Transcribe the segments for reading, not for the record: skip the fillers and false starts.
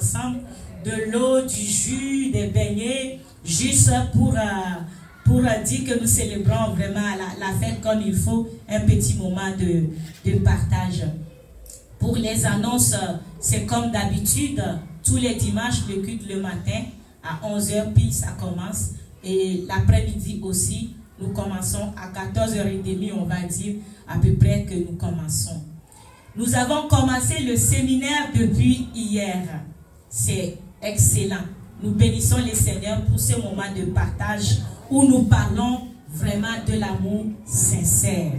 ensemble de l'eau, du jus, des beignets, juste pour dire que nous célébrons vraiment la fête comme il faut, un petit moment de partage. Pour les annonces, c'est comme d'habitude, tous les dimanches, le culte le matin, à 11h pile, ça commence. Et l'après-midi aussi, nous commençons à 14h30, on va dire à peu près que nous commençons. Nous avons commencé le séminaire depuis hier. C'est excellent. Nous bénissons les Seigneurs pour ce moment de partage où nous parlons vraiment de l'amour sincère.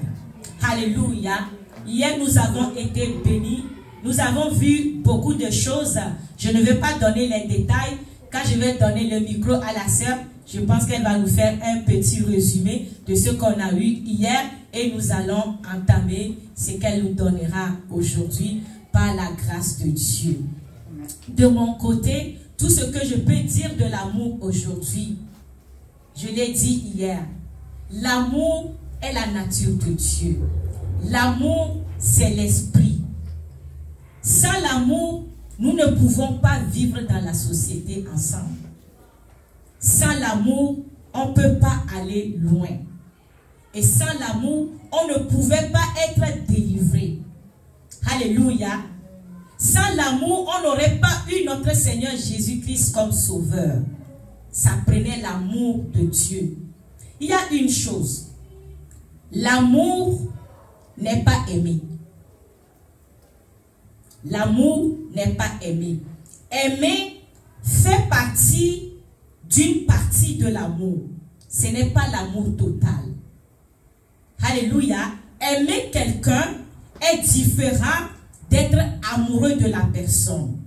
Alléluia. Hier, nous avons été bénis. Nous avons vu beaucoup de choses. Je ne vais pas donner les détails. Quand je vais donner le micro à la sœur, je pense qu'elle va nous faire un petit résumé de ce qu'on a eu hier et nous allons entamer ce qu'elle nous donnera aujourd'hui par la grâce de Dieu. De mon côté, tout ce que je peux dire de l'amour aujourd'hui, je l'ai dit hier, l'amour est la nature de Dieu. L'amour, c'est l'esprit. Sans l'amour, nous ne pouvons pas vivre dans la société ensemble. Sans l'amour, on ne peut pas aller loin. Et sans l'amour, on ne pouvait pas être délivré. Alléluia. Sans l'amour, on n'aurait pas eu notre Seigneur Jésus-Christ comme sauveur. Ça prenait l'amour de Dieu. Il y a une chose. L'amour n'est pas aimé. L'amour n'est pas aimé. Aimer fait partie d'une partie de l'amour. Ce n'est pas l'amour total. Alléluia. Aimer quelqu'un est différent d'être amoureux de la personne.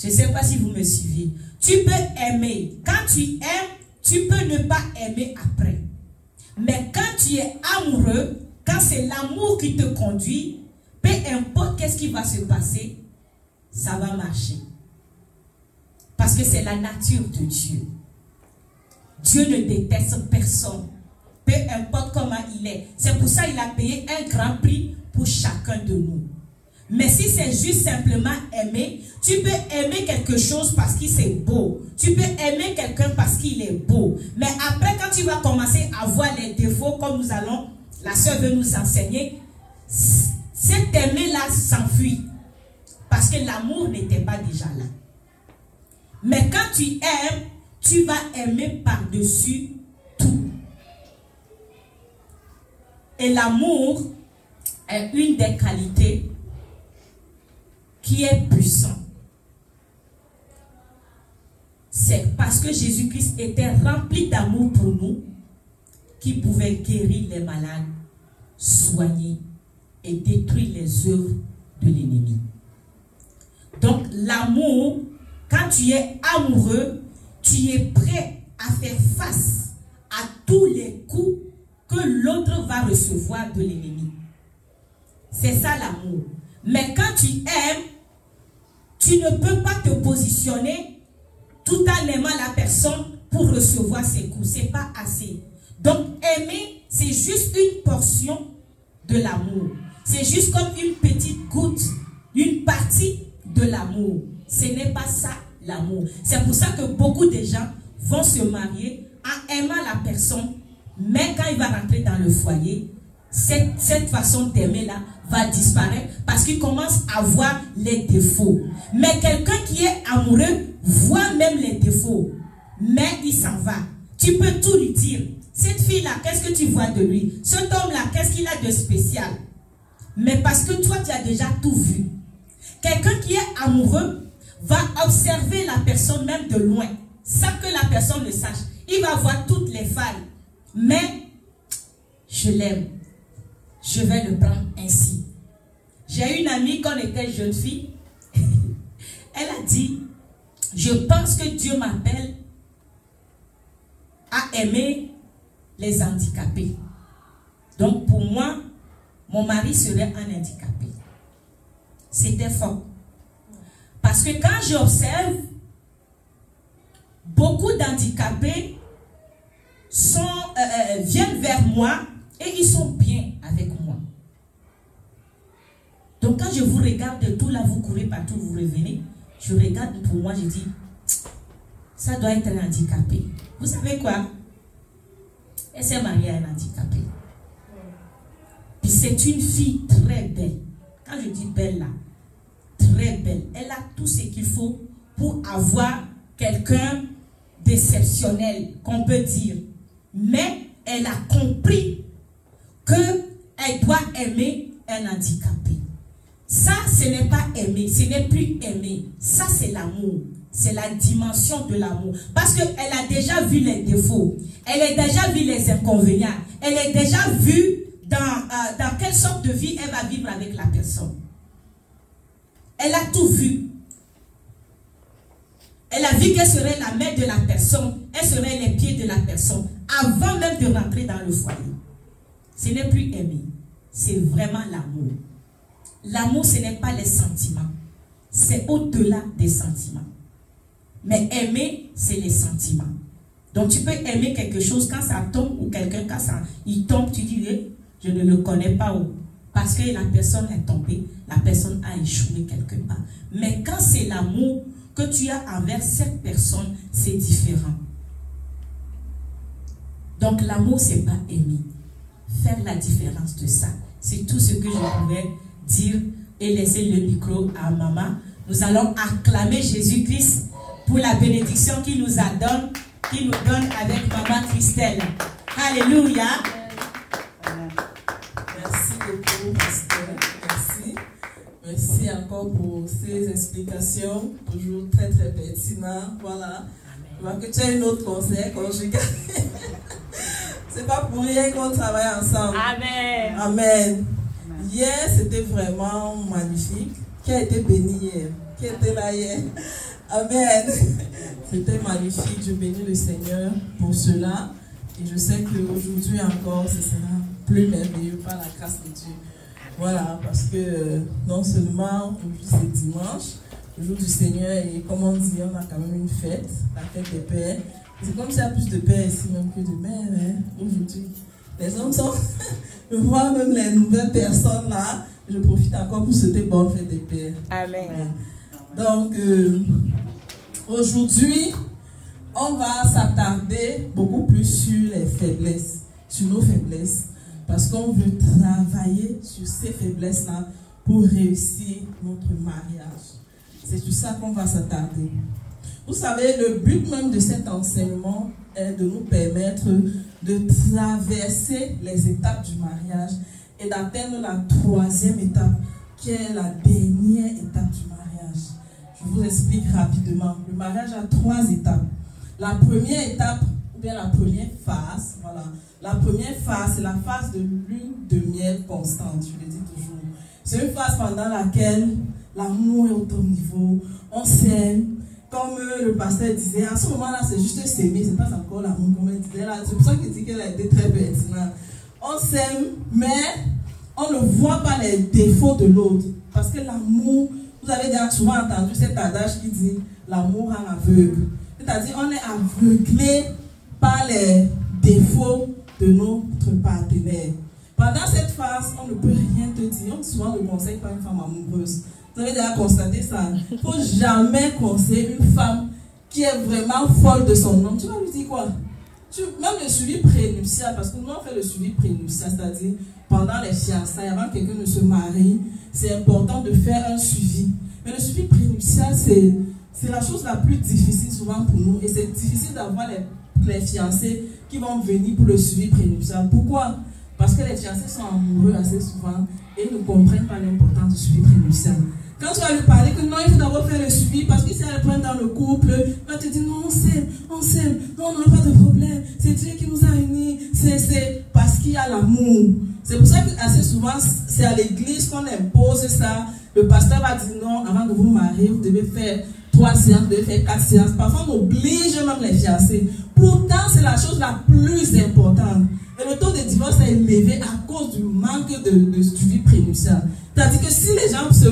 Je ne sais pas si vous me suivez. Tu peux aimer. Quand tu aimes, tu peux ne pas aimer après. Mais quand tu es amoureux, quand c'est l'amour qui te conduit, peu importe qu'est-ce qui va se passer, ça va marcher. Parce que c'est la nature de Dieu. Dieu ne déteste personne. Peu importe comment il est. C'est pour ça qu'il a payé un grand prix pour chacun de nous. Mais si c'est juste simplement aimer, tu peux aimer quelque chose parce qu'il c'est beau. Tu peux aimer quelqu'un parce qu'il est beau. Mais après, quand tu vas commencer à voir les défauts, comme nous allons, la sœur veut nous enseigner, cet aimer-là s'enfuit. Parce que l'amour n'était pas déjà là. Mais quand tu aimes, tu vas aimer par-dessus tout. Et l'amour est une des qualités qui est puissante. C'est parce que Jésus-Christ était rempli d'amour pour nous qu'il pouvait guérir les malades, soigner et détruire les œuvres de l'ennemi. Donc l'amour, quand tu es amoureux, tu es prêt à faire face à tous les coups que l'autre va recevoir de l'ennemi. C'est ça l'amour. Mais quand tu aimes, tu ne peux pas te positionner tout en aimant la personne pour recevoir ses coups. Ce n'est pas assez. Donc aimer, c'est juste une portion de l'amour. C'est juste comme une petite goutte, une partie de l'amour. Ce n'est pas ça l'amour. C'est pour ça que beaucoup de gens vont se marier en aimant la personne, mais quand il va rentrer dans le foyer, cette façon d'aimer là va disparaître parce qu'il commence à voir les défauts. Mais quelqu'un qui est amoureux voit même les défauts, mais il s'en va. Tu peux tout lui dire. Cette fille-là, qu'est-ce que tu vois de lui? Cet homme-là, qu'est-ce qu'il a de spécial? Mais parce que toi, tu as déjà tout vu. Quelqu'un qui est amoureux va observer la personne même de loin, sans que la personne le sache. Il va voir toutes les failles. Mais, je l'aime. Je vais le prendre ainsi. J'ai une amie, quand on était jeune fille, elle a dit, je pense que Dieu m'appelle à aimer les handicapés. Donc pour moi, mon mari serait un handicapé. C'était fort. Parce que quand j'observe, beaucoup d'handicapés viennent vers moi et ils sont bien avec moi. Donc quand je vous regarde de tout là, vous courez partout, vous revenez, je regarde pour moi, je dis, ça doit être un handicapé. Vous savez quoi? Elle s'est mariée à un handicapé. Puis c'est une fille très belle. Quand je dis belle là, très belle. Elle a tout ce qu'il faut pour avoir quelqu'un d'exceptionnel, qu'on peut dire. Mais elle a compris qu'elle doit aimer un handicapé. Ça, ce n'est pas aimer, ce n'est plus aimer. Ça, c'est l'amour. C'est la dimension de l'amour. Parce qu'elle a déjà vu les défauts. Elle a déjà vu les inconvénients. Elle a déjà vu dans quelle sorte de vie elle va vivre avec la personne. Elle a tout vu. Elle a vu qu'elle serait la mère de la personne. Elle serait les pieds de la personne. Avant même de rentrer dans le foyer. Ce n'est plus aimer. C'est vraiment l'amour. L'amour, ce n'est pas les sentiments. C'est au-delà des sentiments. Mais aimer, c'est les sentiments. Donc tu peux aimer quelque chose quand ça tombe ou quelqu'un quand il tombe, tu dis je ne le connais pas où. Parce que la personne est tombée, la personne a échoué quelque part. Mais quand c'est l'amour que tu as envers cette personne, c'est différent. Donc l'amour, c'est pas aimer. Faire la différence de ça. C'est tout ce que je pouvais dire et laisser le micro à maman. Nous allons acclamer Jésus-Christ pour la bénédiction qu'il nous donne avec maman Christelle. Alléluia. Merci beaucoup, pasteur. Merci. Merci encore pour ces explications, toujours très très pertinentes. Voilà. Je vois que tu as une autre conseil conjugal. C'est pas pour rien qu'on travaille ensemble. Amen. Amen. Hier, c'était vraiment magnifique. Qui a été béni hier? Qui était là hier? Amen. C'était magnifique. Je bénis le Seigneur pour cela. Et je sais qu'aujourd'hui encore, ce sera plus merveilleux par la grâce de Dieu. Voilà, parce que non seulement aujourd'hui c'est dimanche, le jour du Seigneur, et comme on dit, on a quand même une fête, la fête des pères. C'est comme s'il y a plus de pères ici même que de mères, hein, aujourd'hui. Les hommes sont... Je vois même les nouvelles personnes là. Je profite encore pour souhaiter bonne fête des pères. Amen. Donc, aujourd'hui, on va s'attarder beaucoup plus sur les faiblesses, sur nos faiblesses. Parce qu'on veut travailler sur ces faiblesses-là pour réussir notre mariage. C'est sur ça qu'on va s'attarder. Vous savez, le but même de cet enseignement est de nous permettre de traverser les étapes du mariage et d'atteindre la troisième étape, qui est la dernière étape du mariage. Je vous explique rapidement. Le mariage a 3 étapes. La première étape, ou bien la première phase, voilà. La première phase, c'est la phase de lune de miel constante, je le dis toujours. C'est une phase pendant laquelle l'amour est au haut niveau, on s'aime. Comme le pasteur disait, à ce moment-là, c'est juste s'aimer, c'est pas encore l'amour, comme elle disait là. C'est pour ça qu'il dit qu'elle a été très pertinente. On s'aime, mais on ne voit pas les défauts de l'autre. Parce que l'amour, vous avez déjà souvent entendu cet adage qui dit l'amour rend aveugle. C'est-à-dire, on est aveuglé par les défauts de notre partenaire. Pendant cette phase, on ne peut rien te dire. On souvent ne conseille pas une femme amoureuse. Vous avez déjà constaté ça. Il ne faut jamais conseiller une femme qui est vraiment folle de son homme. Tu vas lui dire quoi? Même le suivi prénuptial, parce que nous on fait le suivi prénuptial, c'est-à-dire pendant les fiançailles, avant que quelqu'un ne se marie, c'est important de faire un suivi. Mais le suivi prénuptial, c'est la chose la plus difficile souvent pour nous. Et c'est difficile d'avoir les fiancés qui vont venir pour le suivi prénuptial. Pourquoi? Parce que les fiancés sont amoureux assez souvent et ne comprennent pas l'importance du suivi prénuptial. Quand tu vas lui parler que non, il faut d'abord faire le suivi parce que si elle prend dans le couple, elle te dit non, on s'aime, non, on n'a pas de problème, c'est Dieu qui nous a unis, c'est parce qu'il y a l'amour. C'est pour ça que assez souvent, c'est à l'église qu'on impose ça. Le pasteur va dire non, avant de vous marier, vous devez faire 3 séances, vous devez faire 4 séances. Parfois, on oblige même les fiancés. Pourtant, c'est la chose la plus importante. Et le taux de divorce est élevé à cause du manque de suivi prénuptial. C'est-à-dire que si les gens se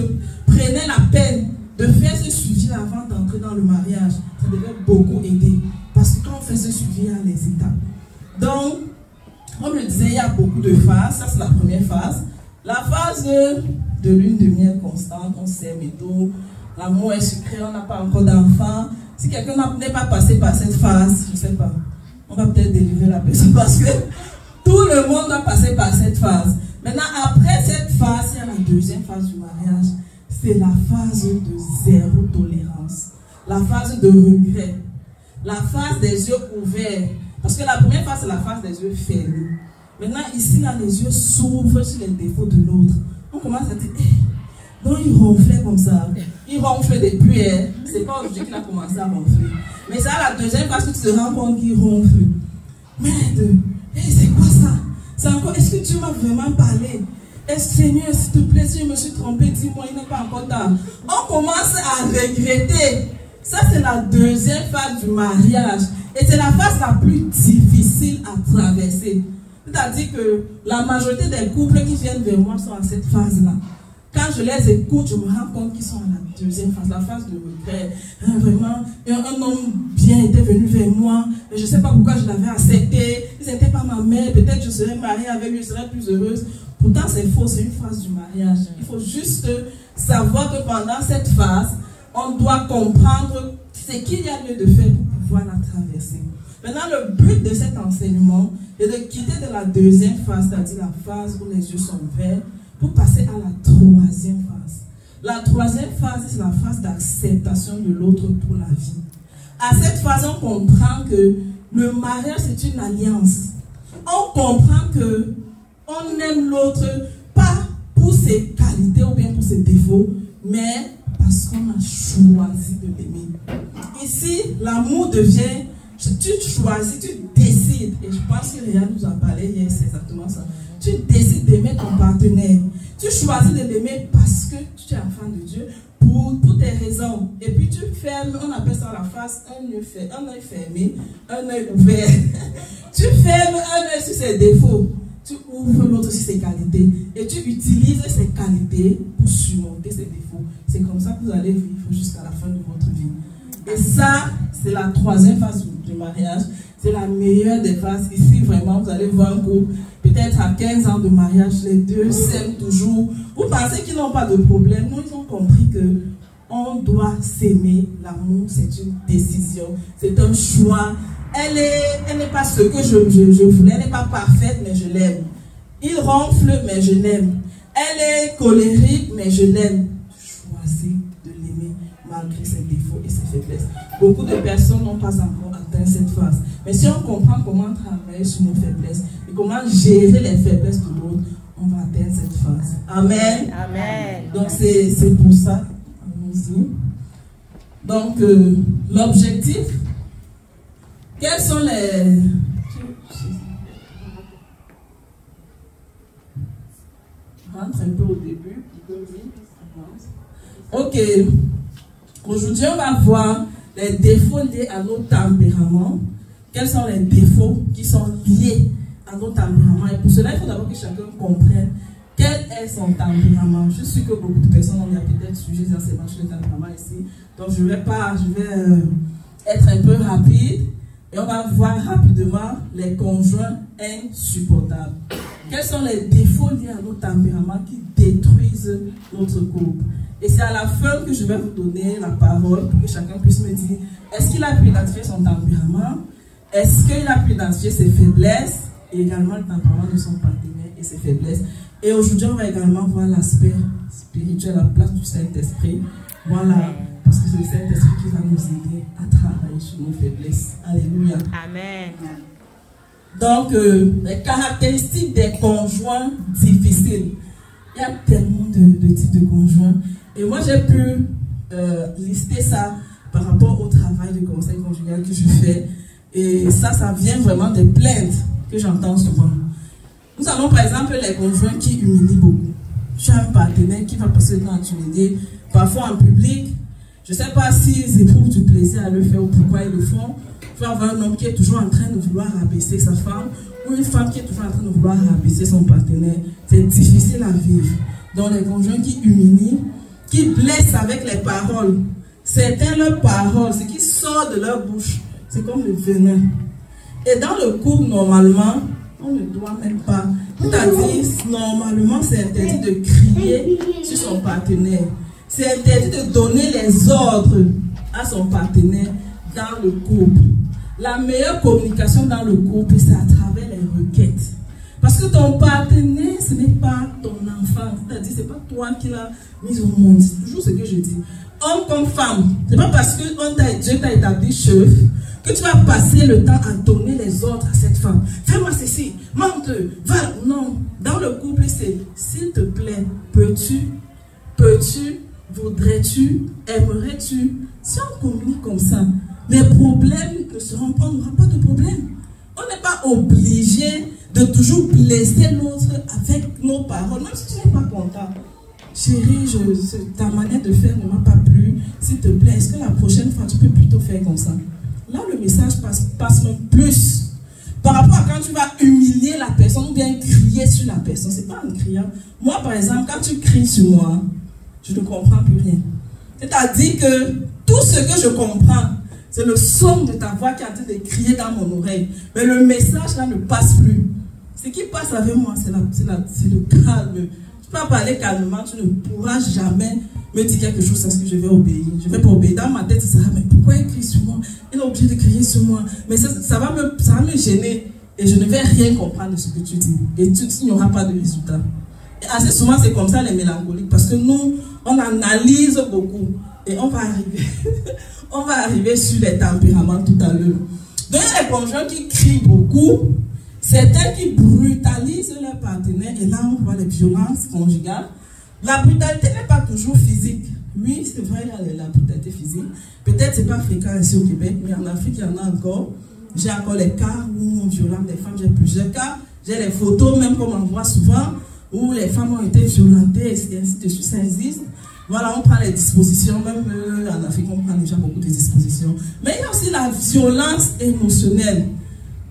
prenaient la peine de faire ce suivi avant d'entrer dans le mariage, ça devait beaucoup aider. Parce que quand on fait ce suivi, il y a les étapes. Donc, comme je le disais, il y a beaucoup de phases. Ça, c'est la première phase. La phase de lune de miel constante, on s'aime et tout. L'amour est sucré, on n'a pas encore d'enfant. Si quelqu'un n'est pas passé par cette phase, je ne sais pas, on va peut-être délivrer la personne parce que tout le monde doit passer par cette phase. Maintenant, après cette phase, il y a la deuxième phase du mariage. C'est la phase de zéro tolérance. La phase de regret. La phase des yeux ouverts. Parce que la première phase, c'est la phase des yeux fermés. Maintenant, ici, là, les yeux s'ouvrent sur les défauts de l'autre. On commence à dire, donc il ronflait comme ça. Il ronfle depuis, hein. C'est pas aujourd'hui qu'il a commencé à ronfler. Mais c'est à la deuxième phase que tu te rends compte qu'il ronfle. Merde, c'est quoi ça? C'est encore, est-ce que Dieu m'a vraiment parlé? Seigneur, s'il te plaît, si je me suis trompé, dis-moi, il n'est pas encore tard. On commence à regretter. Ça, c'est la deuxième phase du mariage. Et c'est la phase la plus difficile à traverser. C'est-à-dire que la majorité des couples qui viennent vers moi sont à cette phase-là. Quand je les écoute, je me rends compte qu'ils sont à la deuxième phase, la phase de regret. Vraiment, un homme bien était venu vers moi, mais je ne sais pas pourquoi je l'avais accepté. Si ce n'était pas ma mère, peut-être je serais mariée avec lui, je serais plus heureuse. Pourtant, c'est faux, c'est une phase du mariage. Il faut juste savoir que pendant cette phase, on doit comprendre ce qu'il y a lieu de faire pour pouvoir la traverser. Maintenant, le but de cet enseignement est de quitter de la deuxième phase, c'est-à-dire la phase où les yeux sont verts, pour passer à la troisième phase. La troisième phase, c'est la phase d'acceptation de l'autre pour la vie. À cette phase, on comprend que le mariage, c'est une alliance. On comprend que on aime l'autre, pas pour ses qualités ou bien pour ses défauts, mais parce qu'on a choisi de l'aimer. Ici, l'amour devient, tu choisis, tu décides, et je pense que Réa nous a parlé hier, c'est exactement ça. Tu décides d'aimer ton partenaire. Tu choisis de l'aimer parce que tu es enfant de Dieu, pour tes raisons. Et puis tu fermes, on appelle ça la face, un œil fermé, un œil ouvert. Tu fermes un œil sur ses défauts. Tu ouvres l'autre sur ses qualités et tu utilises ces qualités pour surmonter ses défauts. C'est comme ça que vous allez vivre jusqu'à la fin de votre vie. Et ça, c'est la troisième phase du mariage. C'est la meilleure des phases. Ici, vraiment, vous allez voir un couple, peut-être à 15 ans de mariage, les deux s'aiment toujours. Vous pensez qu'ils n'ont pas de problème. Non, ils ont compris que on doit s'aimer. L'amour, c'est une décision. C'est un choix. Elle n'est pas ce que je voulais, elle n'est pas parfaite, mais je l'aime. Il ronfle, mais je l'aime. Elle est colérique, mais je l'aime. Choisis de l'aimer malgré ses défauts et ses faiblesses. Beaucoup de personnes n'ont pas encore atteint cette phase. Mais si on comprend comment travailler sur nos faiblesses et comment gérer les faiblesses de l'autre, on va atteindre cette phase. Amen. Amen. Donc c'est pour ça. Allons-y. Donc l'objectif. Quels sont les... Rentre un peu au début. Ok. Aujourd'hui, on va voir les défauts liés à nos tempéraments. Quels sont les défauts qui sont liés à nos tempéraments? Et pour cela, il faut d'abord que chacun comprenne quel est son tempérament. Je suis sûr que beaucoup de personnes ont peut-être sujet d'enseignement sur le tempérament ici. Donc, je vais être un peu rapide. Et on va voir rapidement les conjoints insupportables. Quels sont les défauts liés à nos tempéraments qui détruisent notre couple? Et c'est à la fin que je vais vous donner la parole pour que chacun puisse me dire, est-ce qu'il a pu identifier son tempérament? Est-ce qu'il a pu identifier ses faiblesses? Et également le tempérament de son partenaire et ses faiblesses. Et aujourd'hui, on va également voir l'aspect spirituel, la place du Saint-Esprit. Voilà. Parce que c'est le Saint-Esprit qui va nous aider à travailler sur nos faiblesses. Alléluia. Amen. Donc, les caractéristiques des conjoints difficiles. Il y a tellement de types de conjoints. Et moi, j'ai pu lister ça par rapport au travail de conseil conjugal que je fais. Et ça vient vraiment des plaintes que j'entends souvent. Nous avons par exemple les conjoints qui humilient beaucoup. Tu as un partenaire qui va passer le temps à t'humilier, parfois en public. Je ne sais pas s'ils éprouvent du plaisir à le faire ou pourquoi ils le font. Tu vas avoir un homme qui est toujours en train de vouloir rabaisser sa femme ou une femme qui est toujours en train de vouloir rabaisser son partenaire. C'est difficile à vivre. Donc les conjoints qui humilient, qui blessent avec les paroles. Certains, leurs paroles, ce qui sort de leur bouche, c'est comme le venin. Et dans le couple, normalement, on ne doit même pas C'est-à-dire, normalement, c'est interdit de crier sur son partenaire. C'est interdit de donner les ordres à son partenaire dans le couple. La meilleure communication dans le couple, c'est à travers les requêtes. Parce que ton partenaire, ce n'est pas ton enfant. C'est-à-dire, ce n'est pas toi qui l'as mis au monde. C'est toujours ce que je dis. Homme comme femme, ce n'est pas parce que Dieu t'a établi chef que tu vas passer le temps à donner les ordres à cette femme. Fais-moi ceci, monte, va. Non, dans le couple, c'est s'il te plaît, peux-tu, voudrais-tu, aimerais-tu. Si on communique comme ça, les problèmes ne seront pas, on n'aura pas de problème. On n'est pas obligé de toujours blesser l'autre avec nos paroles, même si tu n'es pas content. Chérie, ta manière de faire ne m'a pas plu. S'il te plaît, est-ce que la prochaine fois, tu peux plutôt faire comme ça? Là, le message passe même plus. Par rapport à quand tu vas humilier la personne ou bien crier sur la personne. Ce n'est pas en criant. Moi, par exemple, quand tu cries sur moi, je ne comprends plus rien. C'est-à-dire que tout ce que je comprends, c'est le son de ta voix qui est en train de crier dans mon oreille. Mais le message là ne passe plus. Ce qui passe avec moi, c'est le calme. Tu peux parler calmement, tu ne pourras jamais me dire quelque chose parce que je vais obéir. Je ne vais pas obéir. Dans ma tête, ça sera, mais pourquoi il crie sur moi? Il est obligé de crier sur moi. Mais ça va me gêner. Et je ne vais rien comprendre de ce que tu dis. Et il n'y aura pas de résultat. Et assez souvent, c'est comme ça les mélancoliques. Parce que nous, on analyse beaucoup. Et on va arriver sur les tempéraments tout à l'heure. Donc, il y a les conjoints qui crient beaucoup. Certains qui brutalisent leur partenaire. Et là, on voit les violences conjugales. La brutalité n'est pas toujours physique. Oui, c'est vrai, il y a la brutalité physique. Peut-être ce n'est pas fréquent ici au Québec, mais en Afrique, il y en a encore. J'ai encore les cas où on violente les femmes. J'ai plusieurs cas. J'ai les photos, même comme on voit souvent, où les femmes ont été violentées, et ainsi de suite, ça existe. Voilà, on prend les dispositions, même en Afrique, on prend déjà beaucoup de dispositions. Mais il y a aussi la violence émotionnelle.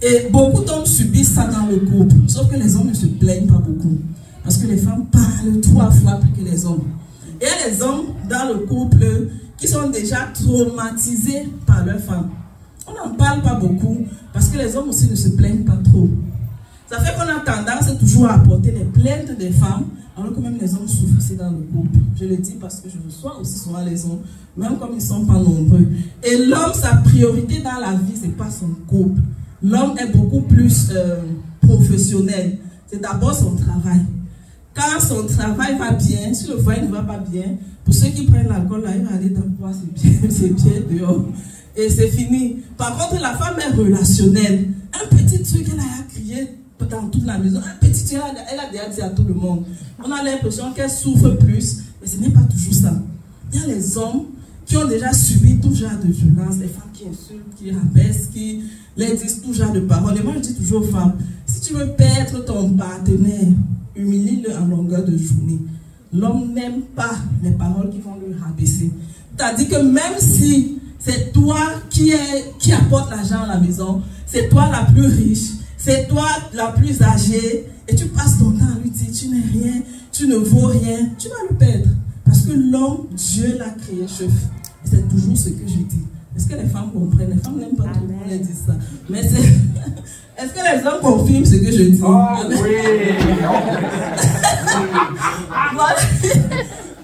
Et beaucoup d'hommes subissent ça dans le couple. Sauf que les hommes ne se plaignent pas beaucoup. Parce que les femmes parlent 3 fois plus que les hommes. Et il y a les hommes dans le couple qui sont déjà traumatisés par leurs femmes. On n'en parle pas beaucoup parce que les hommes aussi ne se plaignent pas trop. Ça fait qu'on a tendance toujours à apporter les plaintes des femmes, alors que même les hommes souffrent aussi dans le couple. Je le dis parce que je reçois aussi souvent les hommes, même comme ils ne sont pas nombreux. Et l'homme, sa priorité dans la vie, ce n'est pas son couple. L'homme est beaucoup plus professionnel. C'est d'abord son travail. Quand son travail va bien, si le foyer ne va pas bien, pour ceux qui prennent l'alcool, là, il va aller dans le bois, c'est bien dehors. Et c'est fini. Par contre, la femme est relationnelle. Un petit truc, elle a crié dans toute la maison. Un petit truc, elle a déjà dit à tout le monde. On a l'impression qu'elle souffre plus, mais ce n'est pas toujours ça. Il y a les hommes qui ont déjà subi tout genre de violence, les femmes qui insultent, qui rabaissent, qui leur disent tout genre de paroles. Et moi, je dis toujours aux femmes, si tu veux perdre ton partenaire, humilie-le en longueur de journée. L'homme n'aime pas les paroles qui vont le rabaisser. C'est-à-dire que même si c'est toi qui apporte l'argent à la maison, c'est toi la plus riche, c'est toi la plus âgée, et tu passes ton temps à lui dire, tu n'es rien, tu ne vaux rien, tu vas le perdre. Parce que l'homme, Dieu l'a créé chef. C'est toujours ce que je dis. Est-ce que les femmes comprennent? Les femmes n'aiment pas trop qu'on les dise ça. Mais c'est... Est-ce que les hommes confirment ce que je dis? Oh, oui. Voilà.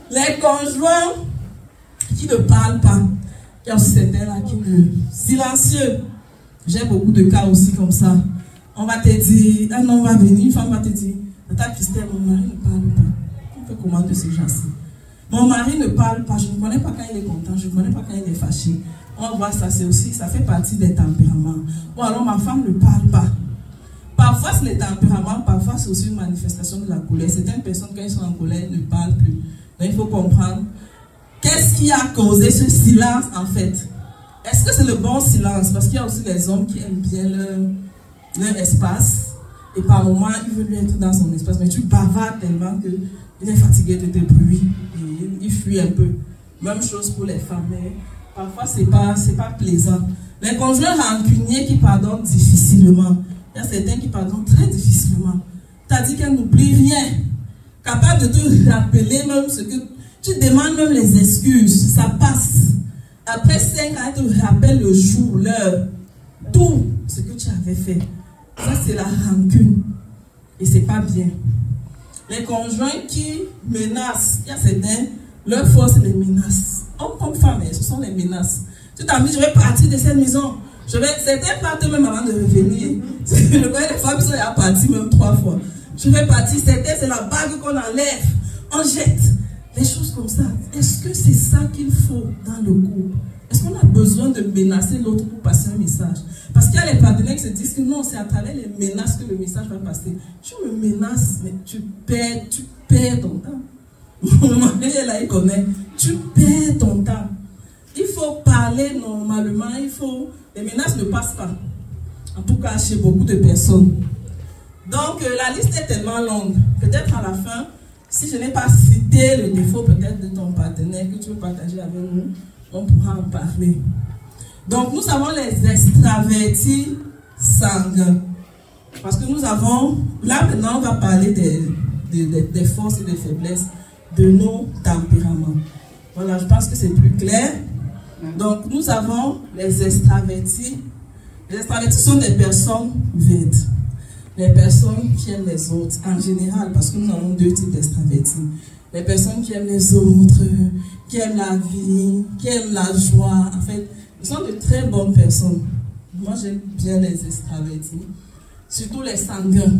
Les conjoints qui ne parlent pas. Il y a aussi certains là qui ne... Silencieux. J'ai beaucoup de cas aussi comme ça. On va te dire, un homme va venir, une femme va te dire, Tata Christelle, mon mari ne parle pas. On fait comment de ces gens-ci? Mon mari ne parle pas, je ne connais pas quand il est content, je ne connais pas quand il est fâché. On voit ça, c'est aussi, ça fait partie des tempéraments. Bon, alors ma femme ne parle pas. Parfois, c'est les tempéraments, parfois, c'est aussi une manifestation de la colère. Certaines personnes, quand ils sont en colère, ne parlent plus. Donc, il faut comprendre qu'est-ce qui a causé ce silence, en fait. Est-ce que c'est le bon silence? Parce qu'il y a aussi des hommes qui aiment bien leur espace. Et par moments, ils veulent être dans son espace. Mais tu bavardes tellement qu'il est fatigué de tes bruits. Et il fuit un peu. Même chose pour les femmes. Mais parfois, c'est pas plaisant. Les conjoints rancuniers qui pardonnent difficilement. Il y a certains qui pardonnent très difficilement. Tu as dit qu'elle n'oublie rien. Capable de te rappeler même ce que... Tu demandes même les excuses. Ça passe. Après 5 ans, elle te rappelle le jour, l'heure. Tout ce que tu avais fait. Ça, c'est la rancune. Et c'est pas bien. Les conjoints qui menacent, il y a certains, leur force les menaces. Hommes comme femmes, ce sont les menaces. Tu t'as dit, je vais partir de cette maison. Certains partent même avant de revenir. Je connais les femmes qui sont parties même 3 fois. Je vais partir, certains, c'est la bague qu'on enlève, on jette. Des choses comme ça. Est-ce que c'est ça qu'il faut dans le couple? Est-ce qu'on a besoin de menacer l'autre pour passer un message? Parce qu'il y a les partenaires qui se disent que non, c'est à travers les menaces que le message va passer. Tu me menaces, mais tu perds ton temps. Mon mari est là, il connaît. Tu perds ton temps. Il faut parler normalement, les menaces ne passent pas. En tout cas, chez beaucoup de personnes. Donc, la liste est tellement longue. Peut-être à la fin, si je n'ai pas cité le défaut peut-être de ton partenaire que tu veux partager avec nous, on pourra en parler. Donc, nous avons les extravertis sanguins. Parce que nous avons, là maintenant, on va parler des forces et des faiblesses de nos tempéraments. Voilà, je pense que c'est plus clair. Donc, nous avons les extravertis. Les extravertis sont des personnes vides. Les personnes qui aiment les autres, en général, parce que nous avons 2 types d'extravertis. Les personnes qui aiment les autres, qui aiment la vie, qui aiment la joie. En fait, ils sont de très bonnes personnes. Moi, j'aime bien les extravertis, surtout les sanguins.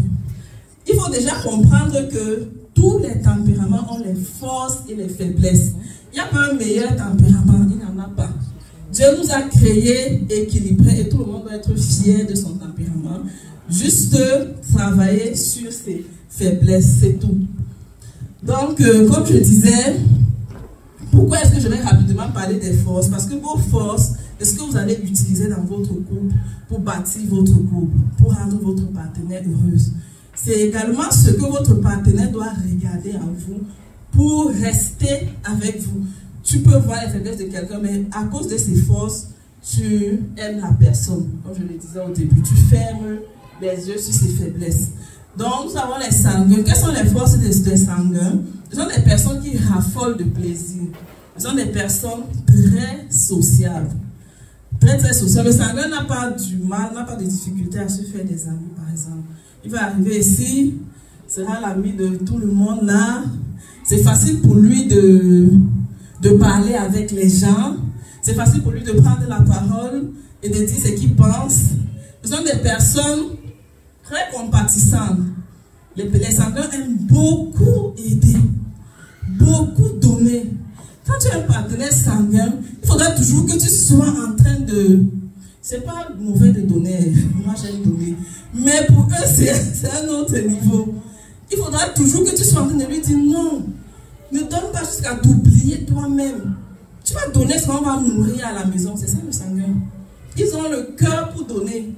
Il faut déjà comprendre que tous les tempéraments ont les forces et les faiblesses. Il n'y a pas un meilleur tempérament, il n'y en a pas. Dieu nous a créés équilibrés et tout le monde doit être fier de son tempérament. Juste travailler sur ses faiblesses, c'est tout. Donc, comme je disais, pourquoi est-ce que je vais rapidement parler des forces? Parce que vos forces, est-ce que vous allez utiliser dans votre couple pour bâtir votre couple, pour rendre votre partenaire heureuse? C'est également ce que votre partenaire doit regarder en vous pour rester avec vous. Tu peux voir les faiblesses de quelqu'un, mais à cause de ses forces, tu aimes la personne. Comme je le disais au début, tu fermes les yeux sur ses faiblesses. Donc, nous avons les sanguins. Quelles sont les forces des sanguins? Ce sont des personnes qui raffolent de plaisir. Ce sont des personnes très sociables. Très, très sociables. Le sanguin n'a pas du mal, n'a pas de difficulté à se faire des amis, par exemple. Il va arriver ici, sera l'ami de tout le monde là. C'est facile pour lui de parler avec les gens. C'est facile pour lui de prendre la parole et de dire ce qu'il pense. Ce sont des personnes très compatissantes. Les sanguins aiment beaucoup aider, beaucoup donner. Quand tu as un partenaire sanguin, il faudra toujours que tu sois en train de... C'est pas mauvais de donner, moi j'aime donner. Mais pour eux, c'est un autre niveau. Il faudra toujours que tu sois en train de lui dire non. Ne donne pas jusqu'à t'oublier toi-même. Tu vas donner ce qu'on va mourir à la maison. C'est ça le sanguin. Ils ont le cœur pour donner.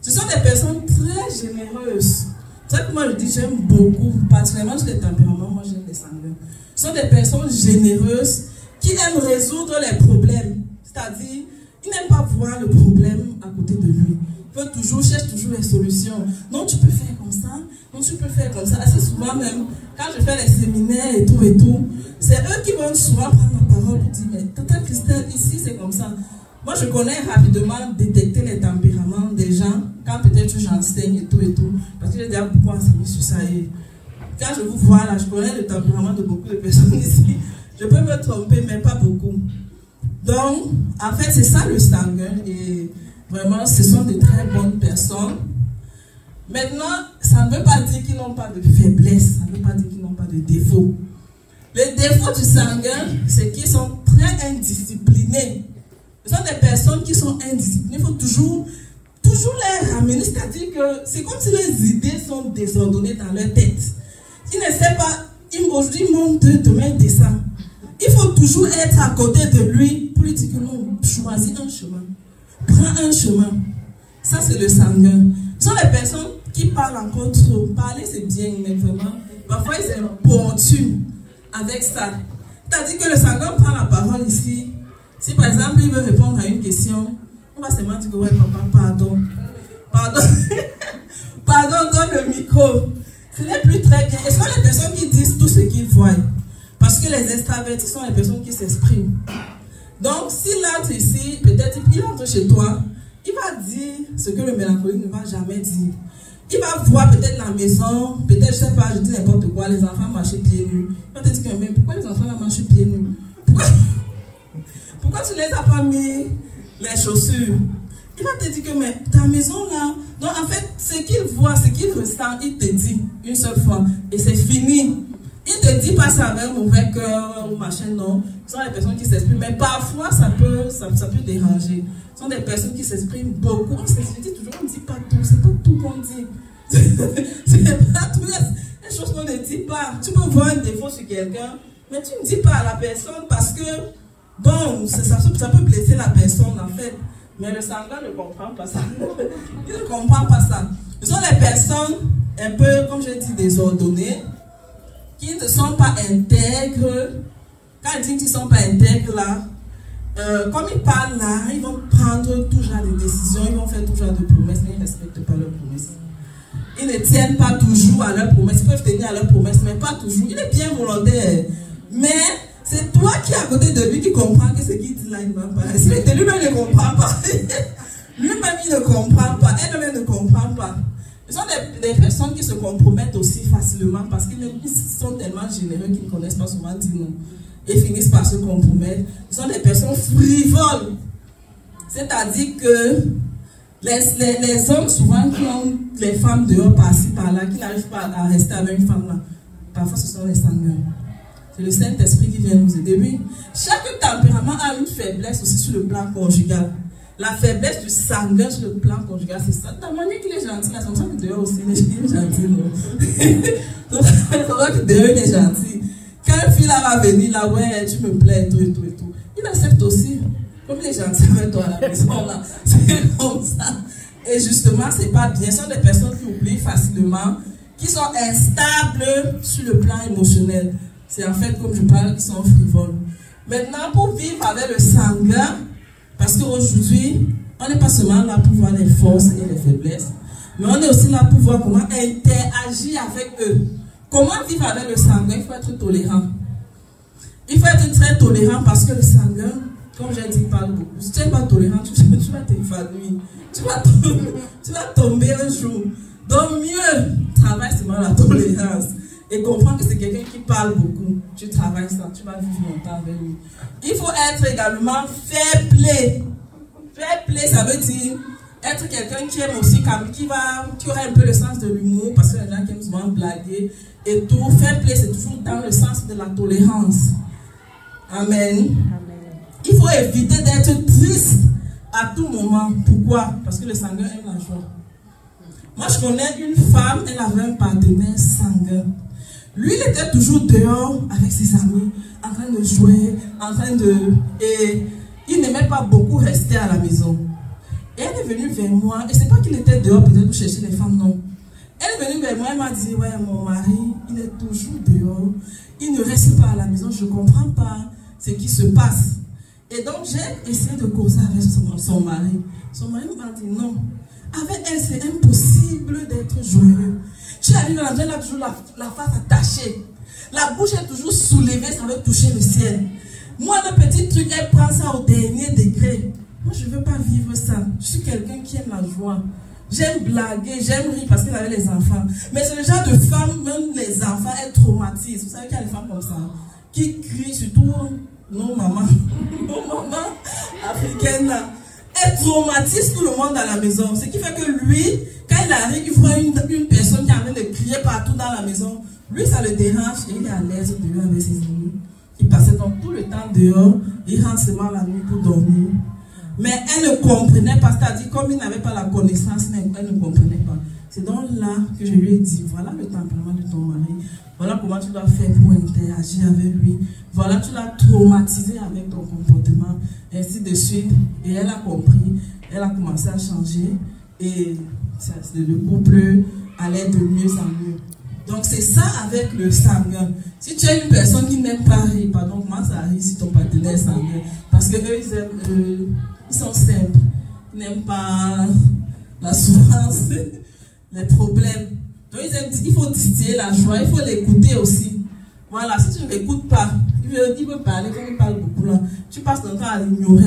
Ce sont des personnes très généreuses. C'est ça que moi je dis, j'aime beaucoup, particulièrement sur les tempéraments, moi j'aime les sanguins. Ce sont des personnes généreuses qui aiment résoudre les problèmes. C'est-à-dire, ils n'aiment pas voir le problème à côté de lui. Ils cherchent toujours les solutions. Non, tu peux faire comme ça. Non, tu peux faire comme ça. Assez souvent même, quand je fais les séminaires et tout, c'est eux qui vont souvent prendre ma parole pour dire, mais Tata Christelle, ici c'est comme ça. Moi, je connais rapidement détecter les tempéraments des gens quand peut-être j'enseigne et tout. Parce que j'ai déjà beaucoup enseigné sur ça. Et quand je vous vois là, je connais le tempérament de beaucoup de personnes ici. Je peux me tromper, mais pas beaucoup. Donc, en fait, c'est ça le sanguin. Et vraiment, ce sont de très bonnes personnes. Maintenant, ça ne veut pas dire qu'ils n'ont pas de faiblesse. Ça ne veut pas dire qu'ils n'ont pas de défauts. Le défaut du sanguin, c'est qu'ils sont très indisciplinés. Ce sont des personnes qui sont indisciplinées. Il faut toujours les ramener. C'est-à-dire que c'est comme si les idées sont désordonnées dans leur tête. Ils ne savent pas, aujourd'hui monte, demain descend. Il faut toujours être à côté de lui pour lui dire que non, choisis un chemin. Prends un chemin. Ça, c'est le sanguin. Ce sont les personnes qui parlent encore trop. Parler, c'est bien, mais vraiment, parfois, ils s'importunent avec ça. C'est-à-dire que le sanguin prend la parole ici. Si, par exemple, il veut répondre à une question, on va seulement dire que, ouais, papa, pardon. Pardon, donne le micro. Ce n'est plus très bien. Et ce sont les personnes qui disent tout ce qu'ils voient. Parce que les extravertis sont les personnes qui s'expriment. Donc, s'il entre ici, peut-être il entre chez toi, il va dire ce que le mélancolique ne va jamais dire. il va voir peut-être la maison, peut-être, je sais pas, je dis n'importe quoi, les enfants marchaient pieds nus. Il va te dire, mais pourquoi les enfants marchent pieds nus? Pourquoi tu ne les as pas mis les chaussures? Il va te dire que, mais ta maison là, donc en fait, ce qu'il voit, ce qu'il ressent, il te dit une seule fois, et c'est fini. Il ne te dit pas ça avec un mauvais cœur ou machin, non. Ce sont des personnes qui s'expriment, mais parfois ça peut déranger. Ce sont des personnes qui s'expriment beaucoup. On se dit toujours, on ne dit pas tout, c'est pas tout qu'on dit. C'est pas tout, les choses qu'on ne dit pas. Tu peux voir un défaut sur quelqu'un, mais tu ne dis pas à la personne parce que, bon, ça peut blesser la personne en fait. Mais le sanglant ne comprend pas ça. Il ne comprend pas ça. Ce sont les personnes un peu, comme je dis, désordonnées, qui ne sont pas intègres. Quand ils disent qu'ils ne sont pas intègres là, comme ils parlent là, ils vont prendre tout genre de décisions, ils vont faire tout genre de promesses, mais ils ne respectent pas leurs promesses. Ils ne tiennent pas toujours à leurs promesses. Ils peuvent tenir à leurs promesses, mais pas toujours. Il est bien volontaire. Mais c'est toi qui es à côté de lui qui comprends que ce qu'il dit là, il ne va pas. Lui-même ne comprend pas. Lui-même, il ne comprend pas. Elle-même ne comprend pas. Ce sont des personnes qui se compromettent aussi facilement parce qu'ils sont tellement généreux qu'ils ne connaissent pas souvent dire non. Et finissent par se compromettre. Ce sont des personnes frivoles. C'est-à-dire que les hommes souvent qui ont les femmes dehors par-ci par-là, qui n'arrivent pas à rester avec une femme là, parfois ce sont les sanguins. C'est le Saint-Esprit qui vient nous aider. Oui, chaque tempérament a une faiblesse aussi sur le plan conjugal. La faiblesse du sanguin sur le plan conjugal, c'est ça. La manière qu'il est gentil, là, c'est comme ça que dehors aussi, il est gentil. Donc, dehors, il est gentil. Quand une fille là va venir, là, ouais, tu me plais, et tout, et tout, et tout. Il accepte aussi. Comme il est gentil avec toi à la maison, là. C'est comme ça. Et justement, c'est pas bien. Ce sont des personnes qui oublient facilement, qui sont instables sur le plan émotionnel. C'est en fait, comme je parle, qui sont frivoles. Maintenant, pour vivre avec le sanguin, parce qu'aujourd'hui, on n'est pas seulement là pour voir les forces et les faiblesses, mais on est aussi là pour voir comment interagir avec eux. Comment vivre avec le sanguin? Il faut être tolérant. Il faut être très tolérant parce que le sanguin, comme j'ai dit, parle beaucoup. Si tu n'es pas tolérant, tu vas t'évanouir. Tu vas tomber un jour. Donc mieux, travaille seulement la tolérance. Et comprends que c'est quelqu'un qui parle beaucoup. Tu travailles ça, tu vas vivre longtemps avec lui. Il faut être également fair play. Fair play, ça veut dire être quelqu'un qui aime aussi, qui aura un peu le sens de l'humour, parce que les gens qui aiment souvent blaguer et tout. Fair play, c'est toujours dans le sens de la tolérance. Amen. Il faut éviter d'être triste à tout moment. Pourquoi? Parce que le sanguin aime la joie. Moi, je connais une femme, elle avait un partenaire sanguin. Lui, il était toujours dehors avec ses amis, en train de jouer, et il n'aimait pas beaucoup rester à la maison. Et elle est venue vers moi, et c'est pas qu'il était dehors peut-être pour chercher les femmes, non. Elle est venue vers moi, elle m'a dit, ouais, mon mari, il est toujours dehors, il ne reste pas à la maison, je ne comprends pas ce qui se passe. Et donc, j'ai essayé de causer avec son mari. Son mari m'a dit, non, avec elle, c'est impossible d'être joyeux. Tu arrives à la maison, elle a toujours la face attachée. La bouche est toujours soulevée, ça veut toucher le ciel. Moi, le petit truc, elle prend ça au dernier degré. Moi, je ne veux pas vivre ça. Je suis quelqu'un qui aime la joie. J'aime blaguer, j'aime rire parce qu'elle avait les enfants. Mais c'est le genre de femme, même les enfants, elles traumatisent. Vous savez qu'il y a des femmes comme ça, qui crient, surtout nos mamans africaines là. Elle traumatise tout le monde dans la maison. Ce qui fait que lui, quand il arrive, il voit une personne qui est en train de crier partout dans la maison. Lui, ça le dérange et il est à l'aise dehors avec ses amis. Il passait donc tout le temps dehors. Il rentre seulement la nuit pour dormir. Mais elle ne comprenait pas. C'est-à-dire, comme il n'avait pas la connaissance, elle ne comprenait pas. C'est donc là que je lui ai dit, voilà le tempérament de ton mari. Voilà comment tu dois faire pour interagir avec lui. Voilà, tu l'as traumatisé avec ton comportement, ainsi de suite. Et elle a compris, elle a commencé à changer. Et le couple allait de mieux en mieux. Donc c'est ça avec le sanguin. Si tu es une personne qui n'aime pas rire, pardon, comment ça arrive si ton partenaire est sanguin? Parce que eux, ils sont simples. Ils n'aiment pas la souffrance, les problèmes. Donc il faut distiller la joie, il faut l'écouter aussi. Voilà, si tu ne l'écoutes pas, il veut parler, comme il parle beaucoup là, tu passes ton temps à l'ignorer,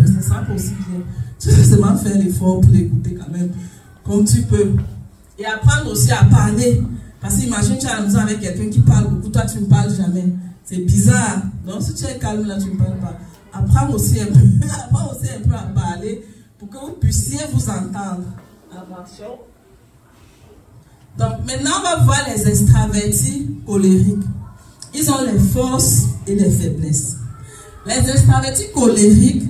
ça sera pas aussi bien. Tu dois seulement faire l'effort pour l'écouter quand même, comme tu peux. Et apprendre aussi à parler. Parce que imagine, tu es à la maison avec quelqu'un qui parle beaucoup, toi tu ne parles jamais. C'est bizarre. Donc si tu es calme là, tu ne parles pas. Apprends aussi un peu à parler pour que vous puissiez vous entendre. Attention. Donc maintenant, on va voir les extravertis colériques. Ils ont les forces et les faiblesses. Les extravertis colériques,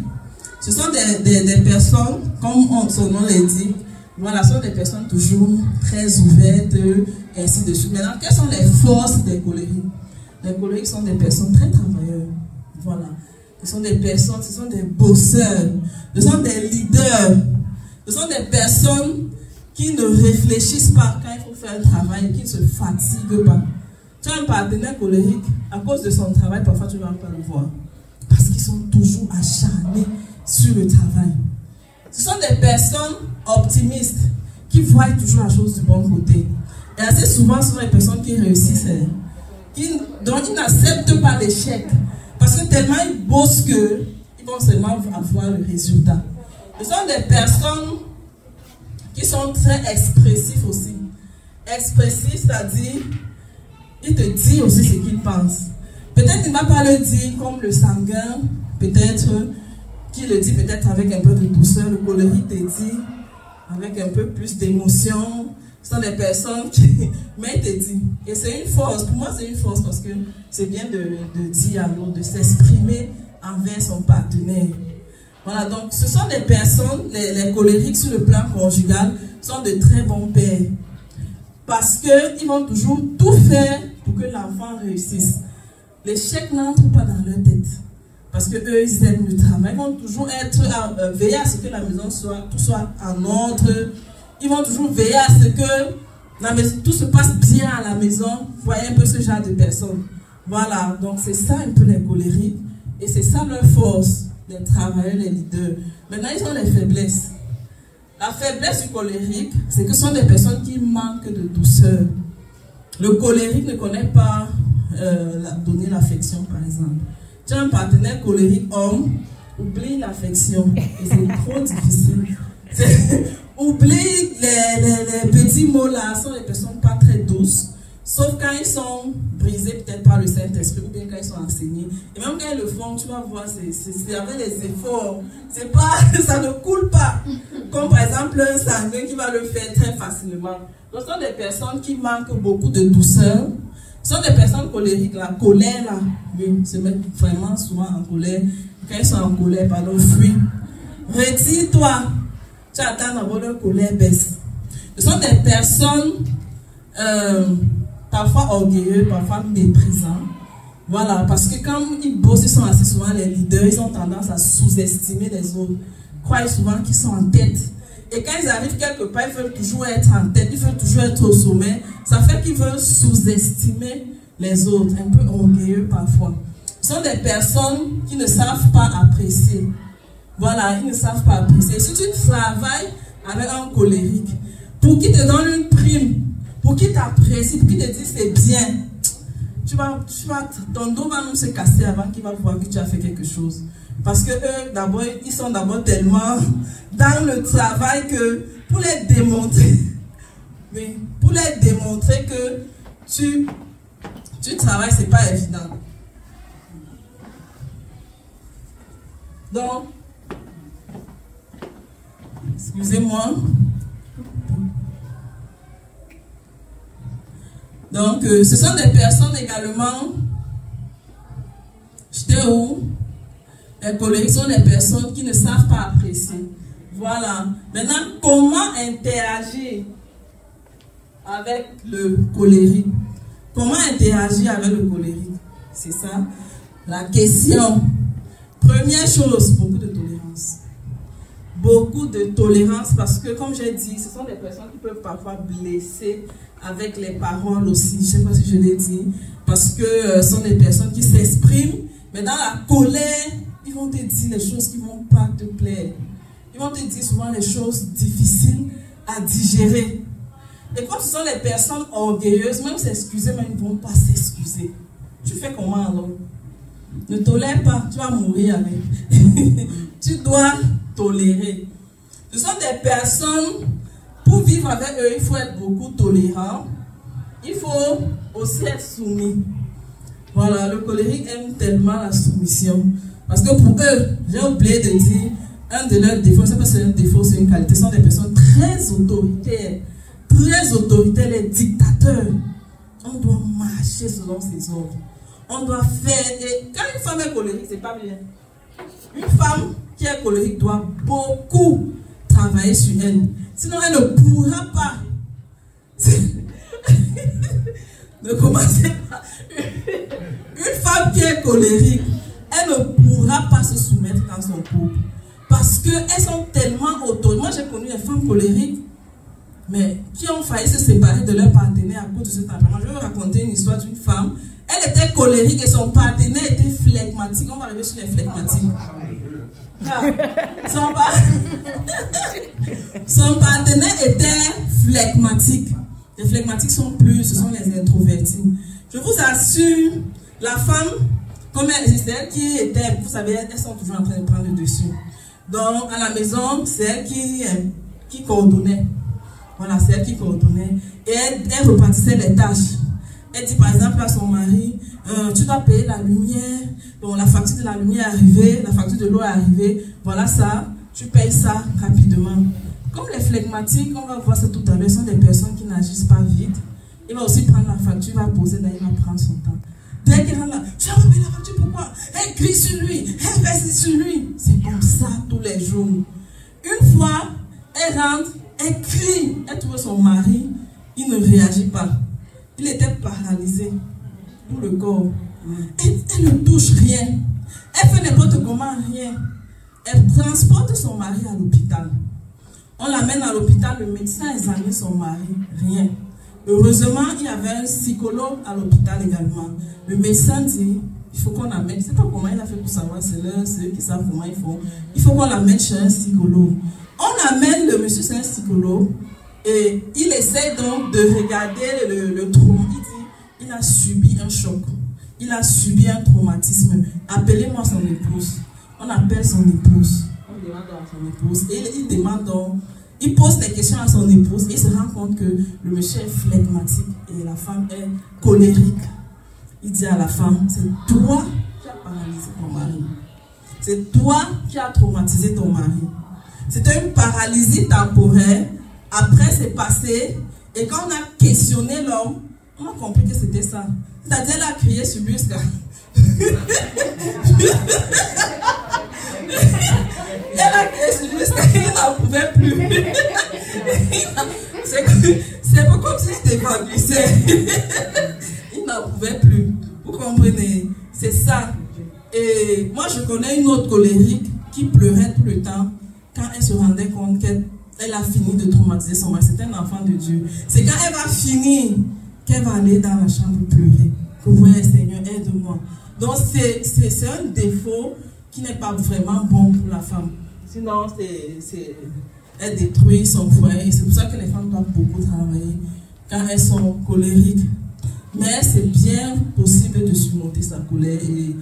ce sont des personnes, comme son nom l'indique, voilà, ce sont des personnes toujours très ouvertes, et ainsi de suite. Maintenant, quelles sont les forces des colériques? Les colériques sont des personnes très travailleuses. Voilà. Ce sont des personnes, ce sont des bosseurs, ce sont des leaders, ce sont des personnes qui ne réfléchissent pas quand il faut faire un travail, qui ne se fatiguent pas. Tu as un partenaire colérique, à cause de son travail, parfois tu ne vas pas le voir. Parce qu'ils sont toujours acharnés sur le travail. Ce sont des personnes optimistes qui voient toujours la chose du bon côté. Et assez souvent, ce sont les personnes qui réussissent, dont ils n'acceptent pas l'échec. Parce que tellement ils bossent qu'ils vont seulement avoir le résultat. Ce sont des personnes qui sont très expressifs aussi. Expressifs, c'est-à-dire, il te dit aussi ce qu'il pense. Peut-être qu'il ne va pas le dire comme le sanguin, peut-être qu'il le dit peut-être avec un peu de douceur. Le colérique te dit avec un peu plus d'émotion. Ce sont des personnes qui... Mais il te dit. Et c'est une force. Pour moi, c'est une force parce que c'est bien de dire à l'autre, de s'exprimer envers son partenaire. Voilà, donc ce sont des personnes, les colériques sur le plan conjugal, sont de très bons pères. Parce qu'ils vont toujours tout faire pour que l'enfant réussisse. L'échec n'entre pas dans leur tête. Parce qu'eux, ils aiment le travail. Ils vont toujours veiller à ce que la maison tout soit en ordre. Ils vont toujours veiller à ce que tout se passe bien à la maison. Vous voyez un peu ce genre de personnes. Voilà, donc c'est ça un peu les colériques. Et c'est ça leur force, les travailleurs, les leaders. Maintenant, ils ont les faiblesses. La faiblesse du colérique, c'est que ce sont des personnes qui manquent de douceur. Le colérique ne connaît pas donner l'affection, par exemple. Tu as un partenaire colérique homme, oublie l'affection. Et c'est trop difficile. Oublie les petits mots là, sont des personnes pas très douces. Sauf quand ils sont brisés peut-être par le Saint-Esprit ou bien quand ils sont enseignés. Et même quand ils le font, tu vas voir, c'est avec les efforts. C'est pas, ça ne coule pas. Comme par exemple un sanguin qui va le faire très facilement. Donc, ce sont des personnes qui manquent beaucoup de douceur. Ce sont des personnes colériques. La colère là, ils se mettent vraiment souvent en colère. Quand ils sont en colère, pardon, fuis. Retire-toi. Tu attends d'abord leur colère baisse. Ce sont des personnes parfois orgueilleux, parfois méprisants. Voilà, parce que quand ils bossent, ils sont assez souvent les leaders, ils ont tendance à sous-estimer les autres. Croient souvent qu'ils sont en tête. Et quand ils arrivent quelque part, ils veulent toujours être en tête, ils veulent toujours être au sommet. Ça fait qu'ils veulent sous-estimer les autres, un peu orgueilleux parfois. Ce sont des personnes qui ne savent pas apprécier. Voilà, ils ne savent pas apprécier. Si tu travailles avec un colérique, pour qu'il te donne une prime, pour qu'il t'apprécie, pour qu'il te dise c'est bien, ton dos va même se casser avant qu'il va voir que tu as fait quelque chose. Parce que eux, d'abord, ils sont d'abord tellement dans le travail que pour les démontrer, oui, pour les démontrer que tu travailles, c'est pas évident. Donc, excusez-moi. Donc, ce sont des personnes également, j'étais où? Les colériques sont des personnes qui ne savent pas apprécier. Voilà. Maintenant, comment interagir avec le colérique? Comment interagir avec le colérique? C'est ça la question. Première chose, beaucoup de tolérance. Beaucoup de tolérance parce que, comme j'ai dit, ce sont des personnes qui peuvent parfois blesser avec les paroles aussi. Je ne sais pas si je l'ai dit. Parce que ce sont des personnes qui s'expriment, mais dans la colère, ils vont te dire les choses qui ne vont pas te plaire. Ils vont te dire souvent les choses difficiles à digérer. Et quand ce sont les personnes orgueilleuses, même s'excuser, mais ils ne vont pas s'excuser. Tu fais comment alors? Ne tolère pas, tu vas mourir avec. Tu dois tolérer. Ce sont des personnes, pour vivre avec eux, il faut être beaucoup tolérant. Il faut aussi être soumis. Voilà, le colérique aime tellement la soumission. Parce que pour eux, j'ai oublié de dire, un de leurs défauts, je ne sais pas si c'est un défaut, c'est une qualité, ce sont des personnes très autoritaires. Très autoritaires, les dictateurs. On doit marcher selon ses ordres. On doit faire. Et quand une femme est colérique, c'est pas bien. Une femme qui est colérique doit beaucoup travailler sur elle. Sinon, elle ne pourra pas. Ne commencez pas. Une femme qui est colérique, elle ne pourra pas se soumettre dans son couple. Parce qu'elles sont tellement autonome. Moi, j'ai connu des femmes colériques, mais qui ont failli se séparer de leur partenaire à cause de ce tempérament. Je vais vous raconter une histoire d'une femme. Elle était colérique et son partenaire était flegmatique. On va arriver sur les flegmatiques. Son partenaire était flegmatique. Les flegmatiques sont plus, ce sont les introvertis. Je vous assure, la femme, comme elle était, qui était, vous savez, elles sont toujours en train de prendre le dessus. Donc, à la maison, c'est elle qui coordonnait. Voilà, c'est elle qui coordonnait. Et elle repartissait les tâches. Elle dit par exemple à son mari, tu dois payer la lumière. Bon, la facture de la lumière est arrivée, la facture de l'eau est arrivée. Voilà ça, tu payes ça rapidement. Comme les flegmatiques, on va voir ça tout à l'heure, sont des personnes qui n'agissent pas vite. Il va aussi prendre la facture, il va poser là, il va prendre son temps. Dès qu'elle rentre là, tu as repayé la facture, pourquoi? Elle crie sur lui, elle fait sur lui. C'est comme ça tous les jours. Une fois, elle rentre, elle crie, elle trouve son mari, il ne réagit pas. Il était paralysé, tout le corps. Elle ne touche rien. Elle fait n'importe comment, rien. Elle transporte son mari à l'hôpital. On l'amène à l'hôpital, le médecin examine son mari, rien. Heureusement, il y avait un psychologue à l'hôpital également. Le médecin dit, il faut qu'on l'amène. Je ne sais pas comment il a fait pour savoir, c'est eux qui savent comment ils font. Il faut qu'on l'amène chez un psychologue. On amène le monsieur, c'est un psychologue, et il essaie donc de regarder le trauma. Il dit, il a subi un choc. Il a subi un traumatisme. Appelez-moi son épouse. On appelle son épouse. On demande à son épouse. Et il demande donc, il pose des questions à son épouse et il se rend compte que le monsieur est flegmatique et la femme est colérique. Il dit à la femme, c'est toi qui as paralysé ton mari. C'est toi qui as traumatisé ton mari. C'était une paralysie temporaire. Après, c'est passé. Et quand on a questionné l'homme, on a compris que c'était ça. C'est-à-dire, elle a crié sur lui jusqu'à... Elle a crié sur lui jusqu'à... Il n'en pouvait plus. C'est comme si c'était évanouissé. Il n'en pouvait plus. Vous comprenez? C'est ça. Et moi, je connais une autre colérique qui pleurait tout le temps quand elle se rendait compte qu'elle a fini de traumatiser son mari. C'est un enfant de Dieu. C'est quand elle va finir qu'elle va aller dans la chambre pleurer. Que vous voyez, Seigneur, aide-moi. Donc, c'est un défaut qui n'est pas vraiment bon pour la femme. Sinon, elle détruit son foyer. C'est pour ça que les femmes doivent beaucoup travailler quand elles sont colériques. Mais c'est bien possible de surmonter sa colère et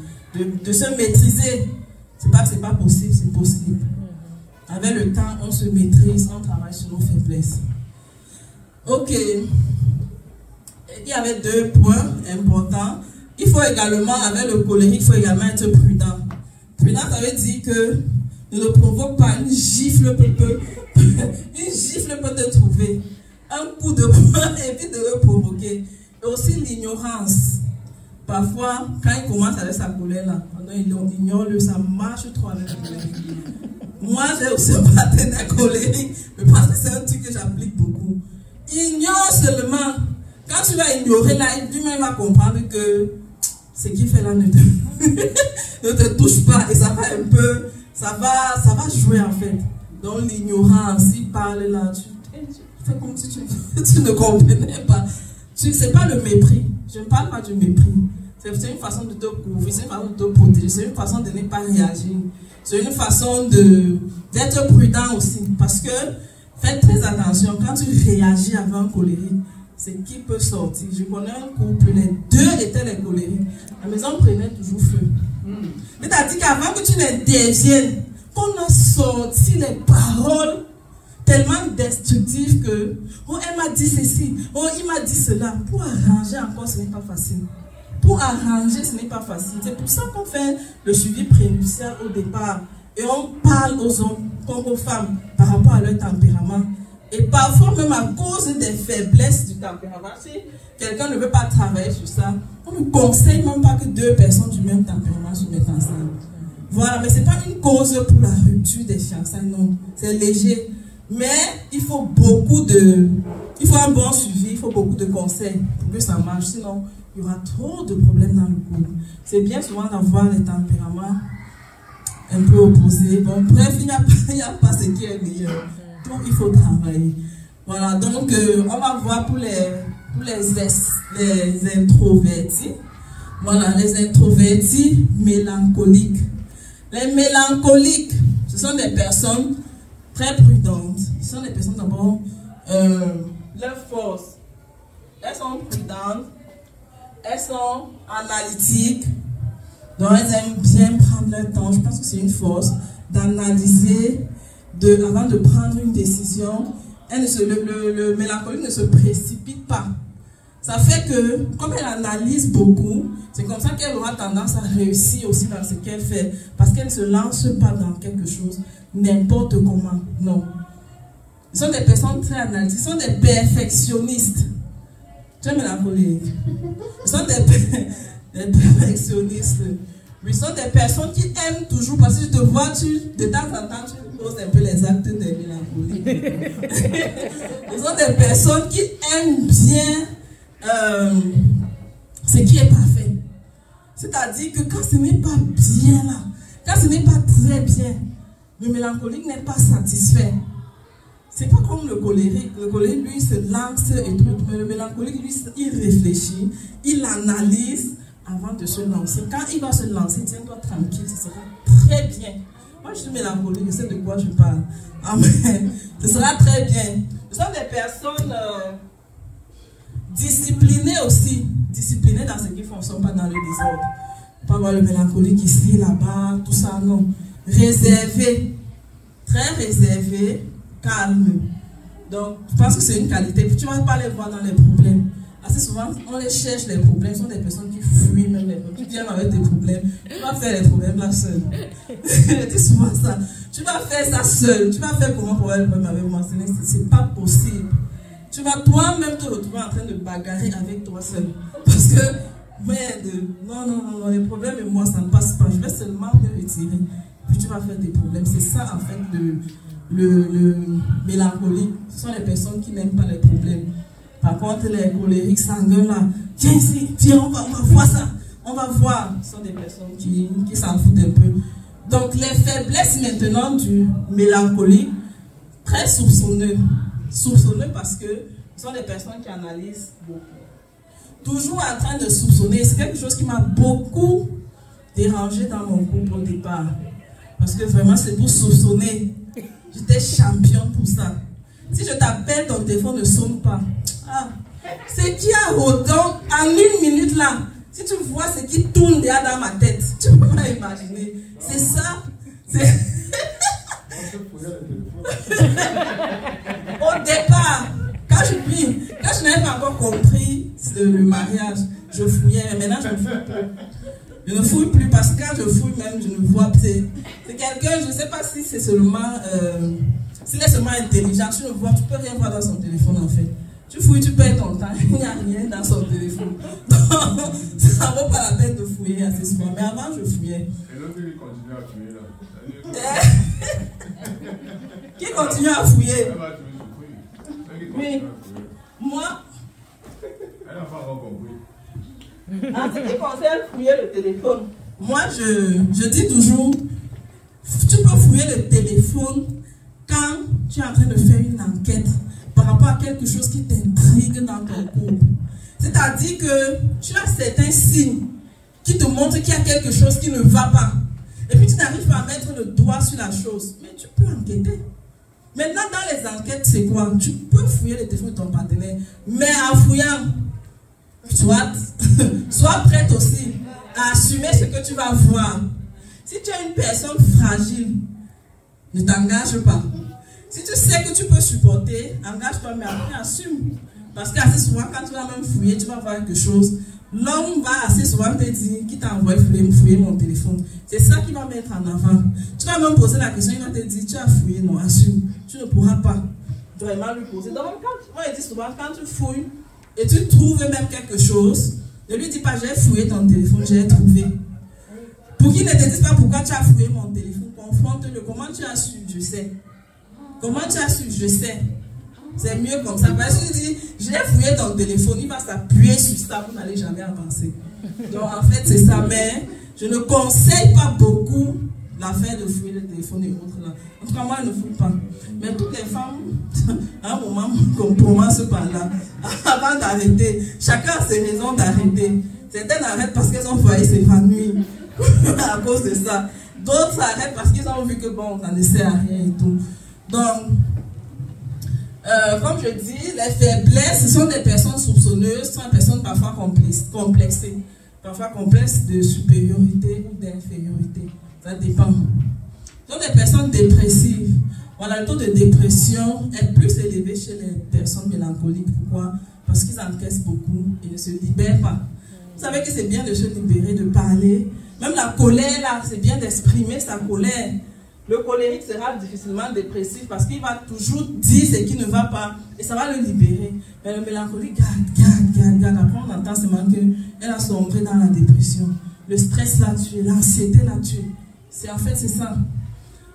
de se maîtriser. C'est pas que c'est pas possible, c'est possible. Avec le temps, on se maîtrise, on travaille sur nos faiblesses. Ok. Il y avait 2 points importants. Il faut également, avec le colérique, il faut également être prudent. Prudent, ça veut dire que ne le provoque pas. Une gifle peut te trouver. Un coup de poing évite de le provoquer. Et aussi l'ignorance. Parfois, quand il commence avec sa colère, là, il ignore, ça marche trop avec la colère. Moi, j'ai aussi un partenaire colérique. Je pense que c'est un truc que j'applique beaucoup. Ignore seulement. Quand tu vas ignorer là, lui-même va comprendre que ce qu'il fait là ne te touche pas. Et ça va un peu, ça va jouer en fait. Donc l'ignorance, il parle là, tu fais comme si tu ne comprenais pas. C'est pas le mépris. Je ne parle pas du mépris. C'est une façon de te couvrir, c'est une façon de te protéger, c'est une façon de ne pas réagir. C'est une façon d'être prudent aussi. Parce que, faites très attention, quand tu réagis avec un colérique, c'est qui peut sortir. Je connais un couple, les 2 étaient les colériques. La maison prenait toujours feu. Mais t'as dit qu'avant que tu les deviennes, qu'on a sorti les paroles, tellement destructif que, oh, elle m'a dit ceci, oh, il m'a dit cela. Pour arranger encore, ce n'est pas facile. Pour arranger, ce n'est pas facile. C'est pour ça qu'on fait le suivi prénuptial au départ. Et on parle aux hommes comme aux femmes par rapport à leur tempérament. Et parfois, même à cause des faiblesses du tempérament, si quelqu'un ne veut pas travailler sur ça, on ne conseille même pas que deux personnes du même tempérament se mettent ensemble. Voilà, mais ce n'est pas une cause pour la rupture des fiançailles, non. C'est léger. Mais il faut il faut un bon suivi, il faut beaucoup de conseils pour que ça marche. Sinon, il y aura trop de problèmes dans le couple. C'est bien souvent d'avoir les tempéraments un peu opposés. Bon, bref, il n'y a pas ce qui est meilleur. Donc, il faut travailler. Voilà, donc, on va voir pour les introvertis. Voilà, les introvertis mélancoliques. Les mélancoliques, ce sont des personnes très prudentes. Ce sont des personnes d'abord, leur force. Elles sont prudentes, elles sont analytiques, donc elles aiment bien prendre leur temps. Je pense que c'est une force d'analyser avant de prendre une décision. Le mélancolique ne se précipite pas. Ça fait que, comme elle analyse beaucoup, c'est comme ça qu'elle aura tendance à réussir aussi dans ce qu'elle fait. Parce qu'elle ne se lance pas dans quelque chose n'importe comment. Non. Ce sont des personnes très analysées. Ce sont des perfectionnistes. Tu es mélancolique. Ce sont des perfectionnistes. Oui, ce sont des personnes qui aiment toujours, parce que je te vois, de temps en temps, tu poses un peu les actes des mélancoliques. Ce sont des personnes qui aiment bien ce qui est parfait. C'est-à-dire que quand ce n'est pas bien là, quand ce n'est pas très bien, le mélancolique n'est pas satisfait. C'est pas comme le colérique. Le colérique, lui, se lance et tout. Mais le mélancolique, lui, il réfléchit, il analyse avant de se lancer. Quand il va se lancer, tiens-toi tranquille, ce sera très bien. Moi, je suis mélancolique, je sais de quoi je parle. Amen. Ce sera très bien. Ce sont des personnes disciplinées aussi. Disciplinées dans ce qu'ils font, ne sont pas dans le désordre. Pas voir le mélancolique ici, là-bas, tout ça, non. Réservé. Très réservé. Calme. Donc, je pense que c'est une qualité. Tu ne vas pas les voir dans les problèmes. Assez souvent, on les cherche les problèmes. Ce sont des personnes qui fuient même les problèmes. Qui viennent avec des problèmes. Tu vas faire les problèmes là seul. Je dis souvent ça. Tu vas faire ça seul. Tu vas faire comment pour avoir le problème avec moi? Ce n'est pas possible. Tu vas toi-même te retrouver en train de bagarrer avec toi seul. Parce que, merde, non, les problèmes et moi, ça ne passe pas. Je vais seulement me retirer. Puis tu vas faire des problèmes. C'est ça, en fait, le mélancolique. Ce sont les personnes qui n'aiment pas les problèmes. Par contre, les colériques sanguins là, tiens ici, tiens, on va voir ça. On va voir. Ce sont des personnes qui s'en foutent un peu. Donc, les faiblesses maintenant du mélancolique, très soupçonneux. Soupçonneux parce que ce sont des personnes qui analysent beaucoup. Toujours en train de soupçonner. C'est quelque chose qui m'a beaucoup dérangé dans mon couple au départ. Parce que vraiment, c'est pour soupçonner. J'étais championne pour ça. Si je t'appelle, ton téléphone ne sonne pas. Ah, c'est qui a Rodon en une minute là. Si tu vois ce qui tourne déjà dans ma tête, tu peux pas imaginer. C'est ça. Au départ, quand je n'avais pas encore compris le mariage, je fouillais. Mais maintenant, je ne fouille plus. Je ne fouille plus parce que quand je fouille même, je ne vois pas. C'est quelqu'un, je ne sais pas si c'est seulement... s'il est seulement intelligent, tu ne vois, tu peux rien voir dans son téléphone en fait. Tu fouilles, tu perds ton temps, il n'y a rien dans son téléphone. Donc, ça ne vaut pas la peine de fouiller assez souvent. Mais avant, je fouillais. Et l'autre, il continue à fouiller là. Qui continue à fouiller? Oui. Moi. Elle n'a pas encore compris. En ce qui concerne fouiller le téléphone, moi, je dis toujours, tu peux fouiller le téléphone quand tu es en train de faire une enquête par rapport à quelque chose qui t'intrigue dans ton couple. C'est-à-dire que tu as certains signes qui te montrent qu'il y a quelque chose qui ne va pas. Et puis tu n'arrives pas à mettre le doigt sur la chose. Mais tu peux enquêter. Maintenant, dans les enquêtes, c'est quoi? Tu peux fouiller le téléphone de ton partenaire. Mais en fouillant, sois prête aussi à assumer ce que tu vas voir. Si tu es une personne fragile, ne t'engage pas. Si tu sais que tu peux supporter, engage-toi, mais après assume. Parce qu'assez souvent, quand tu vas même fouiller, tu vas voir quelque chose. L'homme va assez souvent te dire qui t'a envoyé fouiller mon téléphone. C'est ça qu'il va mettre en avant. Tu vas même poser la question, il va te dire tu as fouillé, non, assume. Tu ne pourras pas vraiment lui poser. Donc, moi je dis souvent, quand tu fouilles et tu trouves même quelque chose, ne lui dis pas j'ai fouillé ton téléphone, j'ai trouvé. Pour qu'il ne te dise pas pourquoi tu as fouillé mon téléphone, confronte-le. Comment tu as su? Je sais. Comment tu as su? Je sais. C'est mieux comme ça. Parce que tu dis, j'ai fouillé ton téléphone, il va s'appuyer sur ça, vous n'allez jamais avancer. Donc en fait, c'est ça. Mais je ne conseille pas beaucoup l'affaire de fouiller le téléphone et autres là. En tout cas, moi, je ne fouille pas. Mais toutes les femmes, à un moment, qu'on commence par là, avant d'arrêter, chacun a ses raisons d'arrêter. Certaines arrêtent parce qu'elles ont failli s'évanouir à cause de ça. D'autres arrêtent parce qu'ils ont vu que bon, ça ne sert à rien et tout. Donc, comme je dis, les faiblesses, ce sont des personnes soupçonneuses, ce sont des personnes parfois complexées, parfois complexes de supériorité ou d'infériorité. Ça dépend. Ce sont des personnes dépressives. Voilà, le taux de dépression est plus élevé chez les personnes mélancoliques. Pourquoi? Parce qu'ils encaissent beaucoup et ne se libèrent pas. Vous savez que c'est bien de se libérer, de parler. Même la colère, là, c'est bien d'exprimer sa colère. Le colérique sera difficilement dépressif parce qu'il va toujours dire ce qui ne va pas et ça va le libérer. Mais le mélancolique garde. Après, on entend seulement qu'elle a sombré dans la dépression. Le stress l'a tué, l'anxiété l'a tué. En fait, c'est ça.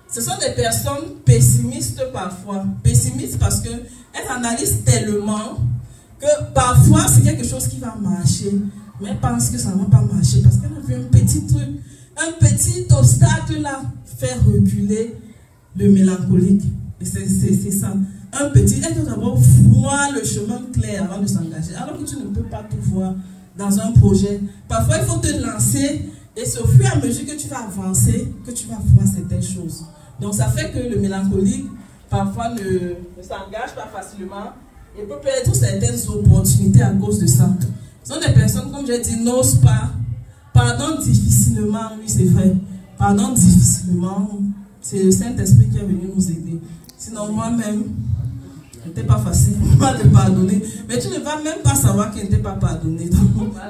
Ce sont des personnes pessimistes parfois. Pessimistes parce qu'elles analysent tellement que parfois c'est quelque chose qui va marcher. Mais elle pense que ça ne va pas marcher parce qu'elle a vu un petit truc, un petit obstacle là, faire reculer le mélancolique. Et c'est ça. Un petit, elle doit d'abord voir le chemin clair avant de s'engager. Alors que tu ne peux pas tout voir dans un projet. Parfois, il faut te lancer et c'est au fur et à mesure que tu vas avancer que tu vas voir certaines choses. Donc, ça fait que le mélancolique, parfois, ne s'engage pas facilement et peut perdre certaines opportunités à cause de ça. Ce sont des personnes, comme j'ai dit, n'osent pas. Pardonnent difficilement, oui, c'est vrai. Pardonnent difficilement. C'est le Saint-Esprit qui est venu nous aider. Sinon, moi-même, ce n'était pas facile pour moi de pardonner. Mais tu ne vas même pas savoir qu'il n'était pas pardonné.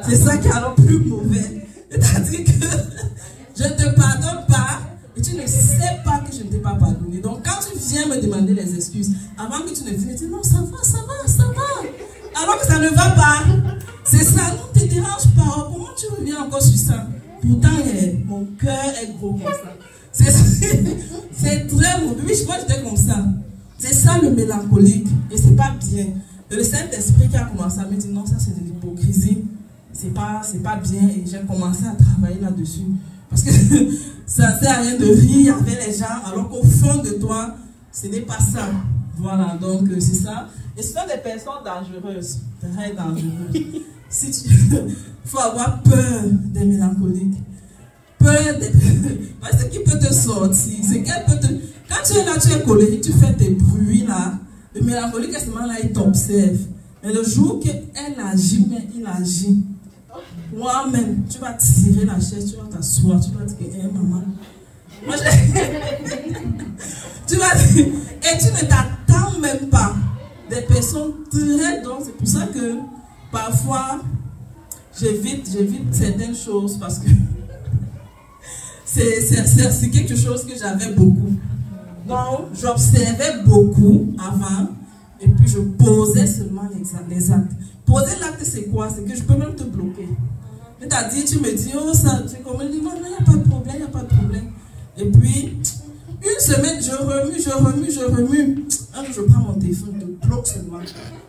C'est ça qui est alors plus mauvais. C'est-à-dire que je ne te pardonne pas et tu ne sais pas que je ne t'ai pas pardonné. Donc, quand tu viens me demander les excuses, avant que tu ne viennes, tu dis non, ça va. Alors que ça ne va pas. C'est ça, ne te dérange pas. Comment tu reviens encore sur ça? Pourtant, mon cœur est gros comme ça. C'est très mauvais. Oui, moi j'étais comme ça. C'est ça le mélancolique. Et c'est pas bien. Et le Saint-Esprit qui a commencé à me dire non, ça c'est de l'hypocrisie. C'est pas bien. Et j'ai commencé à travailler là-dessus. Parce que ça ne sert à rien de rire avec les gens, alors qu'au fond de toi, ce n'est pas ça. Voilà, donc c'est ça. Et ce sont des personnes dangereuses. Très dangereuses. Il faut avoir peur des mélancoliques. Peur des... Parce que ce qui peut te sortir, c'est qu'elle peut te... Quand tu es là, tu es colérique, tu fais tes bruits là. Le mélancolique, à ce moment-là, il t'observe. Mais le jour qu'elle agit, mais il agit. Toi-même, tu vas tirer la chaise, tu vas t'asseoir, tu vas dire que, maman. Moi, tu vas dire... Et tu ne t'attends même pas. Des personnes très... Donc, c'est pour ça que parfois, j'évite certaines choses parce que c'est quelque chose que j'avais beaucoup. Donc, j'observais beaucoup avant et puis je posais seulement les actes. Poser l'acte, c'est quoi? C'est que je peux même te bloquer. C'est-à-dire, tu me dis, oh, ça, c'est comme, il n'y a pas de problème, il n'y a pas de problème. Et puis, une semaine, je remue. Un jour, je prends mon téléphone, je te bloque seulement.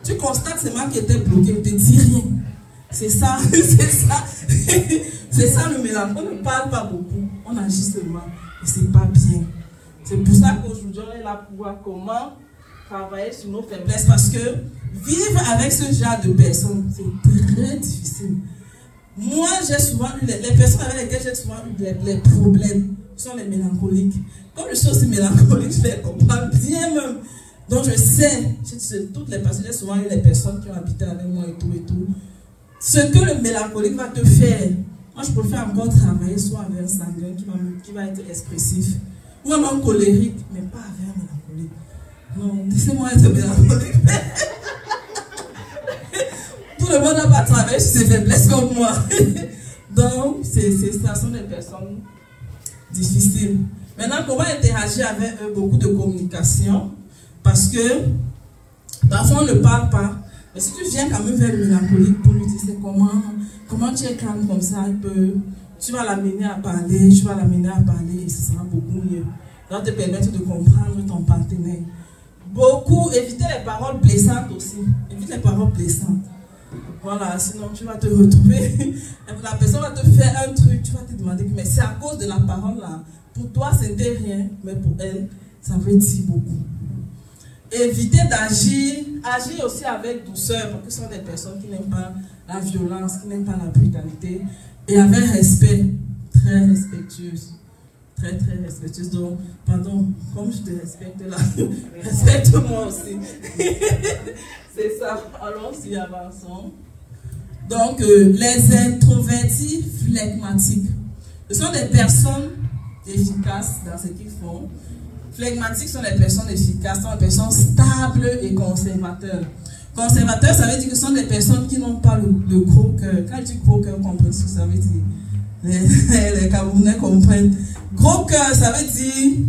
Tu constates seulement qu'il était bloqué, je ne te dis rien. C'est ça, c'est ça le mélange. On ne parle pas beaucoup, on agit seulement. Et c'est pas bien. C'est pour ça qu'aujourd'hui, on est là pour voir comment travailler sur nos faiblesses. Parce que vivre avec ce genre de personnes, c'est très difficile. Moi, j'ai souvent eu, les personnes avec lesquelles j'ai souvent eu les problèmes sont les mélancoliques. Comme je suis aussi mélancolique, je les comprends bien même. Donc je sais, toutes les personnes, j'ai souvent eu les personnes qui ont habité avec moi et tout. Ce que le mélancolique va te faire, moi je préfère encore travailler soit avec un sanguin qui va être expressif, ou un colérique, mais pas avec un mélancolique. Non, laissez-moi être mélancolique. Tout le monde n'a pas travaillé sur ses faiblesses comme moi. Donc, ça sont des personnes difficiles. Maintenant, comment interagir avec eux? Beaucoup de communication. Parce que parfois on ne parle pas. Mais si tu viens quand même vers le mélancolique pour lui dire c'est comment tu es calme comme ça, tu vas l'amener à parler, et ce sera beaucoup mieux. Ça va te permettre de comprendre ton partenaire. Beaucoup, éviter les paroles blessantes aussi. Évite les paroles blessantes. Voilà, sinon tu vas te retrouver. La personne va te faire un truc, tu vas te demander, mais c'est à cause de la parole là. Pour toi, c'était rien, mais pour elle, ça veut dire beaucoup. Éviter d'agir, agir aussi avec douceur, parce que ce sont des personnes qui n'aiment pas la violence, qui n'aiment pas la brutalité, et avec respect, très respectueuse. Très, très respectueuse. Donc, pardon, comme je te respecte là, respecte-moi aussi. C'est ça. Allons-y, avançons. Donc, les introvertis flegmatiques. Ce sont des personnes efficaces dans ce qu'ils font. Flegmatiques sont les personnes efficaces, sont des personnes stables et conservateurs. Conservateurs, ça veut dire que ce sont des personnes qui n'ont pas le gros cœur. Quand je dis gros cœur, comprenez ce que ça veut dire. Les Camerounais comprennent. Gros cœur, ça veut dire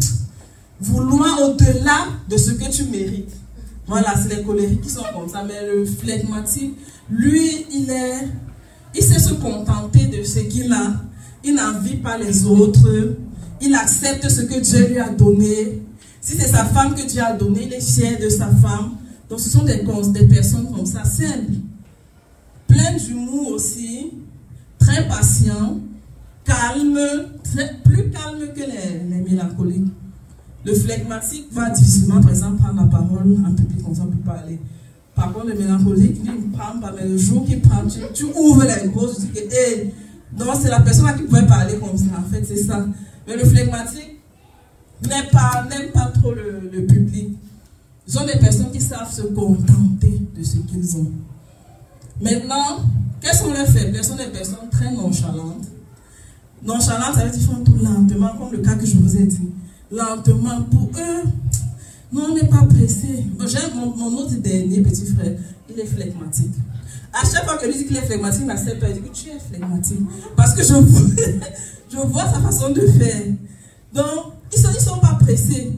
vouloir au-delà de ce que tu mérites. Voilà, c'est les colériques qui sont comme ça. Mais le flegmatique, lui, il sait se contenter de ce qu'il a. Il n'envie pas les autres. Il accepte ce que Dieu lui a donné. Si c'est sa femme que Dieu a donnée, il est fier de sa femme. Donc ce sont des personnes comme ça, simples. Pleines d'humour aussi. Très patients. Calmes. Plus calmes que les mélancoliques. Le flegmatique va difficilement, par exemple, prendre la parole en public comme ça pour parler. Par contre, le mélancolique, lui, il ne prend pas. Mais le jour qu'il prend, tu ouvres les grosses, tu dis que, hey, donc c'est la personne qui pouvait parler comme ça. En fait, c'est ça. Mais le flegmatique n'aime pas trop le public. Ce sont des personnes qui savent se contenter de ce qu'ils ont. Maintenant, quelles sont leurs faiblesses? Ce sont des personnes très nonchalantes. Nonchalantes, ça veut dire qu'ils font tout lentement, comme le cas que je vous ai dit. Lentement, pour eux, non, on n'est pas pressé. J'ai mon autre dernier petit frère, il est flegmatique. À chaque fois que je lui dis qu'il est flegmatique, il m'accepte pas. Il dit que tu es flegmatique. Parce que je vois sa façon de faire. Donc, ils ne sont pas pressés.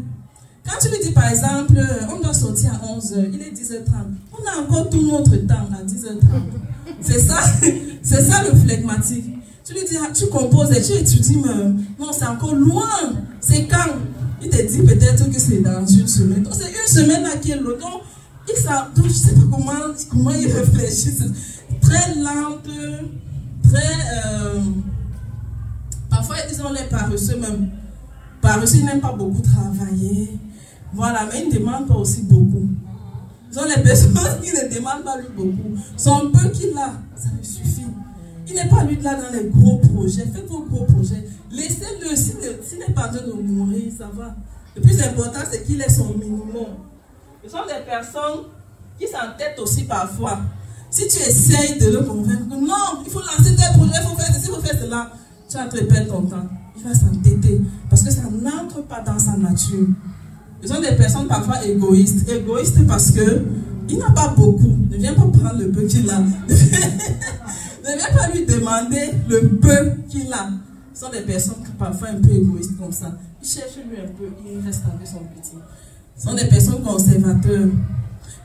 Quand tu lui dis par exemple, on doit sortir à 11h, il est 10h30. On a encore tout notre temps à 10h30. C'est ça le flegmatique. Tu lui dis, tu composes et tu étudies, mais non, c'est encore loin. C'est quand? Il te dit peut-être que c'est dans une semaine. Donc, c'est une semaine à qui est l'autre. Donc, je ne sais pas comment il réfléchit. Très lente, très... parfois, ils ont les paresseux même. Paresseux, ils n'aiment pas beaucoup travailler. Voilà, mais ils ne demandent pas aussi beaucoup. Ce sont les personnes qui ne demandent pas lui beaucoup. Son peu qu'il a, ça lui suffit. Il n'est pas lui là dans les gros projets. Faites vos gros projets. Laissez-le. S'il n'est pas en train de mourir, ça va. Le plus important, c'est qu'il ait son minimum. Ce sont des personnes qui s'entêtent aussi parfois. Si tu essayes de le convaincre, non, il faut lancer tes projets, il faut faire ceci, il faut faire cela, tu vas te perdre ton temps. Il va s'entêter parce que ça n'entre pas dans sa nature. Ce sont des personnes parfois égoïstes. Égoïstes parce que il n'a pas beaucoup. Ne viens pas prendre le peu qu'il a. Ne viens pas lui demander le peu qu'il a. Ce sont des personnes qui parfois un peu égoïstes comme ça. Il cherche lui un peu, il reste avec son petit. Ce sont des personnes conservateurs.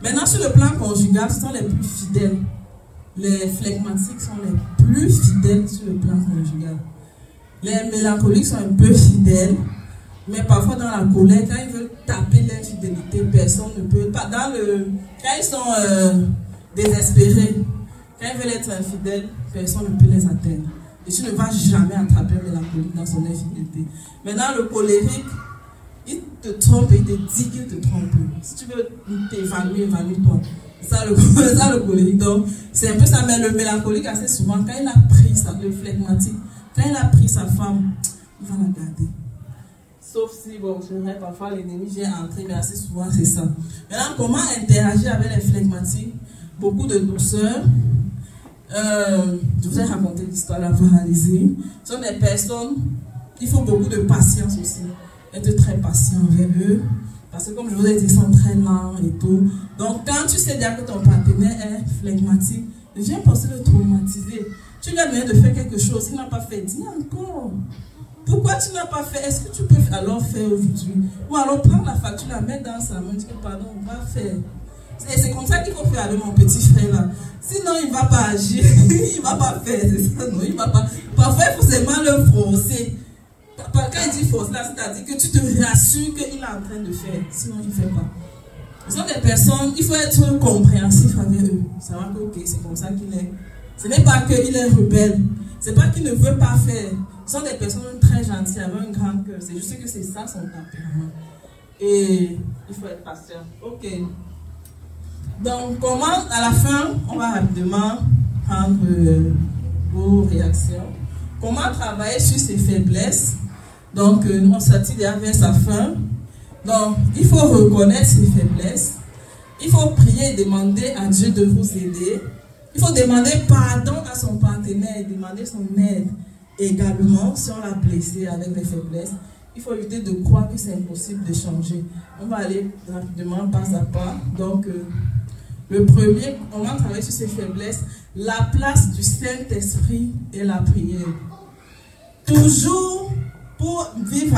Maintenant, sur le plan conjugal, ce sont les plus fidèles. Les flegmatiques sont les plus fidèles sur le plan conjugal. Les mélancoliques sont un peu fidèles, mais parfois dans la colère, quand ils veulent taper l'infidélité, personne ne peut. Quand ils sont désespérés, quand ils veulent être infidèles, personne ne peut les atteindre. Et tu ne vas jamais attraper un mélancolique dans son infidélité. Maintenant, le colérique, il te trompe et il te dit qu'il te trompe. Si tu veux t'évanouir, évanouis-toi. C'est ça le colérique. Donc, c'est un peu ça. Mais le mélancolique, assez souvent, quand il a pris ça, le flegmatique, quand il a pris sa femme, il va la garder. Sauf si, bon, je dirais parfois l'ennemi vient entrer, mais assez souvent, c'est ça. Maintenant, comment interagir avec les flegmatiques? Beaucoup de douceur. Je vous ai raconté l'histoire, la paralysie. Ce sont des personnes, il faut beaucoup de patience aussi. Être très patient avec eux. Parce que comme je vous ai dit, ils sont très lents et tout. Donc quand tu sais déjà que ton partenaire est flegmatique, ne viens pas se le traumatiser. Tu lui as demandé de faire quelque chose, il n'a pas fait, dis encore. Pourquoi tu n'as pas fait? Est-ce que tu peux alors faire aujourd'hui? Ou alors prendre la facture, la mettre dans sa main, dire pardon, on va faire. Et c'est comme ça qu'il faut faire avec mon petit frère là. Sinon il ne va pas agir, il ne va pas faire, c'est ça, non, il va pas. Parfois il faut seulement le forcer. Quand il dit force là, c'est-à-dire que tu te rassures qu'il est en train de faire, sinon il ne fait pas. Ce sont des personnes, il faut être compréhensif avec eux. Savoir que ok, c'est comme ça qu'il est. Ce n'est pas qu'il est rebelle, c'est pas qu'il ne veut pas faire. Ce sont des personnes très gentilles, avec un grand cœur. C'est juste que c'est ça son tempérament. Et il faut être patient. Ok. Donc, comment, à la fin, on va rapidement prendre vos réactions. Comment travailler sur ses faiblesses? Donc, on s'attire déjà vers sa fin. Donc, il faut reconnaître ses faiblesses. Il faut prier et demander à Dieu de vous aider. Il faut demander pardon à son partenaire, demander son aide. Également, si on l'a blessé avec des faiblesses, il faut éviter de croire que c'est impossible de changer. On va aller rapidement pas à pas. Donc, le premier, on va travailler sur ses faiblesses, la place du Saint-Esprit et la prière. Toujours, pour vivre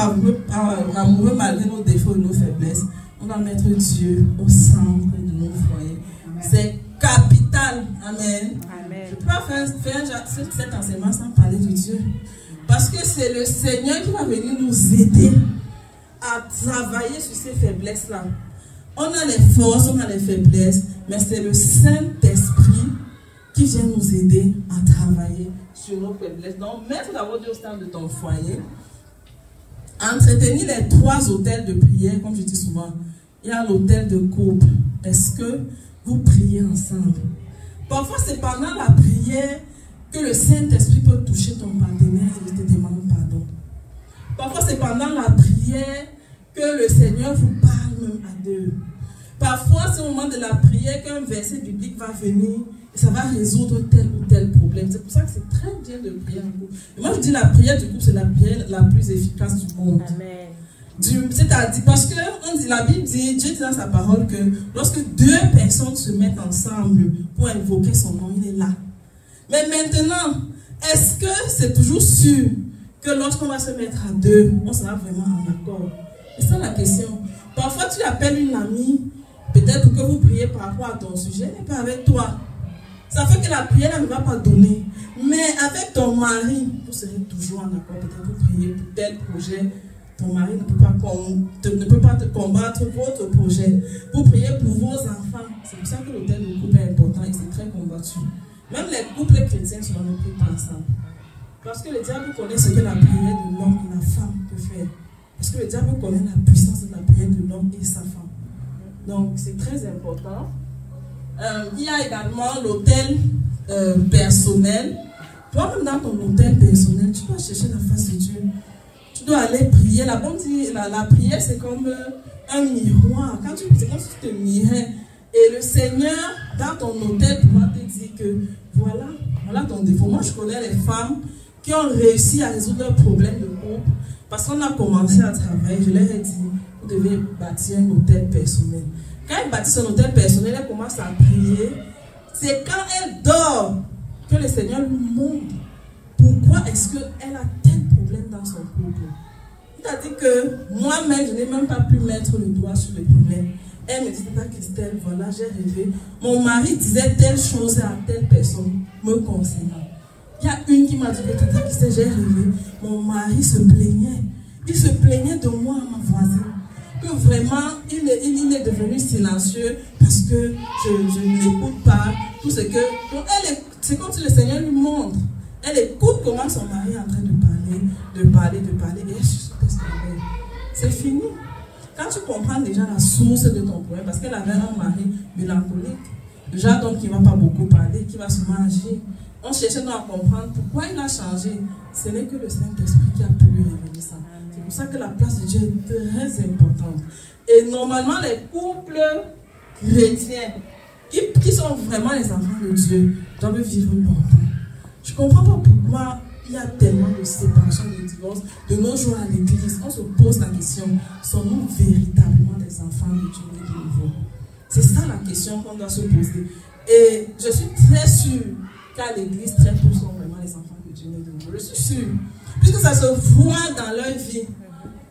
amoureux malgré nos défauts et nos faiblesses, on va mettre Dieu au centre de nos foyers. C'est capital. Amen. Je ne peux pas faire cet enseignement sans parler de Dieu. Parce que c'est le Seigneur qui va venir nous aider à travailler sur ces faiblesses-là. On a les forces, on a les faiblesses, mais c'est le Saint-Esprit qui vient nous aider à travailler sur nos faiblesses. Donc, mettre d'abord Dieu au centre de ton foyer. Entretenir les 3 hôtels de prière, comme je dis souvent. Il y a l'hôtel de couple. Est-ce que vous priez ensemble? Parfois, c'est pendant la prière que le Saint-Esprit peut toucher ton partenaire et il te demande pardon. Parfois, c'est pendant la prière que le Seigneur vous parle même à deux. Parfois, c'est au moment de la prière qu'un verset biblique va venir et ça va résoudre tel ou tel problème. C'est pour ça que c'est très bien de prier en couple. Et moi, je dis la prière du couple, c'est la prière la plus efficace du monde. Amen. C'est-à-dire, parce que on dit, la Bible dit, Dieu dit dans sa parole que lorsque 2 personnes se mettent ensemble pour invoquer son nom, il est là. Mais maintenant, est-ce que c'est toujours sûr que lorsqu'on va se mettre à 2, on sera vraiment en accord? C'est ça la question. Parfois, tu appelles une amie, peut-être que vous priez par rapport à ton sujet, mais pas avec toi. Ça fait que la prière ne va pas donner. Mais avec ton mari, vous serez toujours en accord. Peut-être vous priez pour tel projet. Ton mari ne peut pas te combattre votre projet. Vous priez pour vos enfants. C'est pour ça que l'hôtel de couple est important et c'est très combattu. Même les couples chrétiens souvent ne prient pas ensemble. Parce que le diable connaît ce que la prière de l'homme et la femme peut faire. Parce que le diable connaît la puissance de la prière de l'homme et sa femme. Donc c'est très important. Il y a également l'hôtel personnel. Toi-même dans ton hôtel personnel, tu dois chercher la face de Dieu. Tu dois aller prier. La prière, c'est comme un miroir. C'est comme si tu te mirais. Et le Seigneur, dans ton hôtel, pourra te dire que voilà ton défaut. Moi, je connais les femmes qui ont réussi à résoudre leurs problèmes de couple parce qu'on a commencé à travailler. Je leur ai dit, vous devez bâtir un hôtel personnel. Quand elle bâtit son hôtel personnel, elle commence à prier. C'est quand elle dort que le Seigneur lui montre pourquoi est-ce qu'elle a tel problème dans son couple. C'est-à-dire que moi-même, je n'ai même pas pu mettre le doigt sur le problème. Elle me dit, Tata Christelle, voilà, j'ai rêvé. Mon mari disait telle chose à telle personne me concernant. Il y a une qui m'a dit, Tata Christelle, j'ai rêvé. Mon mari se plaignait. Il se plaignait de moi à ma voisine. Que vraiment, il est devenu silencieux parce que je ne l'écoute pas. Tout ce que... C'est comme si le Seigneur lui montre. Elle écoute comment son mari est en train de parler. Et elle suspecte ce qu'elle. C'est fini. Quand tu comprends déjà la source de ton problème, parce qu'elle avait un mari mélancolique, le genre d'homme qui ne va pas beaucoup parler, qui va souvent agir, on cherchait donc à comprendre pourquoi il a changé. Ce n'est que le Saint-Esprit qui a pu lui révéler ça. C'est pour ça que la place de Dieu est très importante. Et normalement, les couples chrétiens qui sont vraiment les enfants de Dieu doivent vivre longtemps. Je ne comprends pas pourquoi il y a tellement de séparation, de divorce. De nos jours à l'église, on se pose la question, sommes-nous véritablement des enfants de Dieu de nouveau? C'est ça la question qu'on doit se poser. Et je suis très sûre qu'à l'église, très peu sont vraiment les enfants de Dieu de nouveau. Je suis sûre. Puisque ça se voit dans leur vie.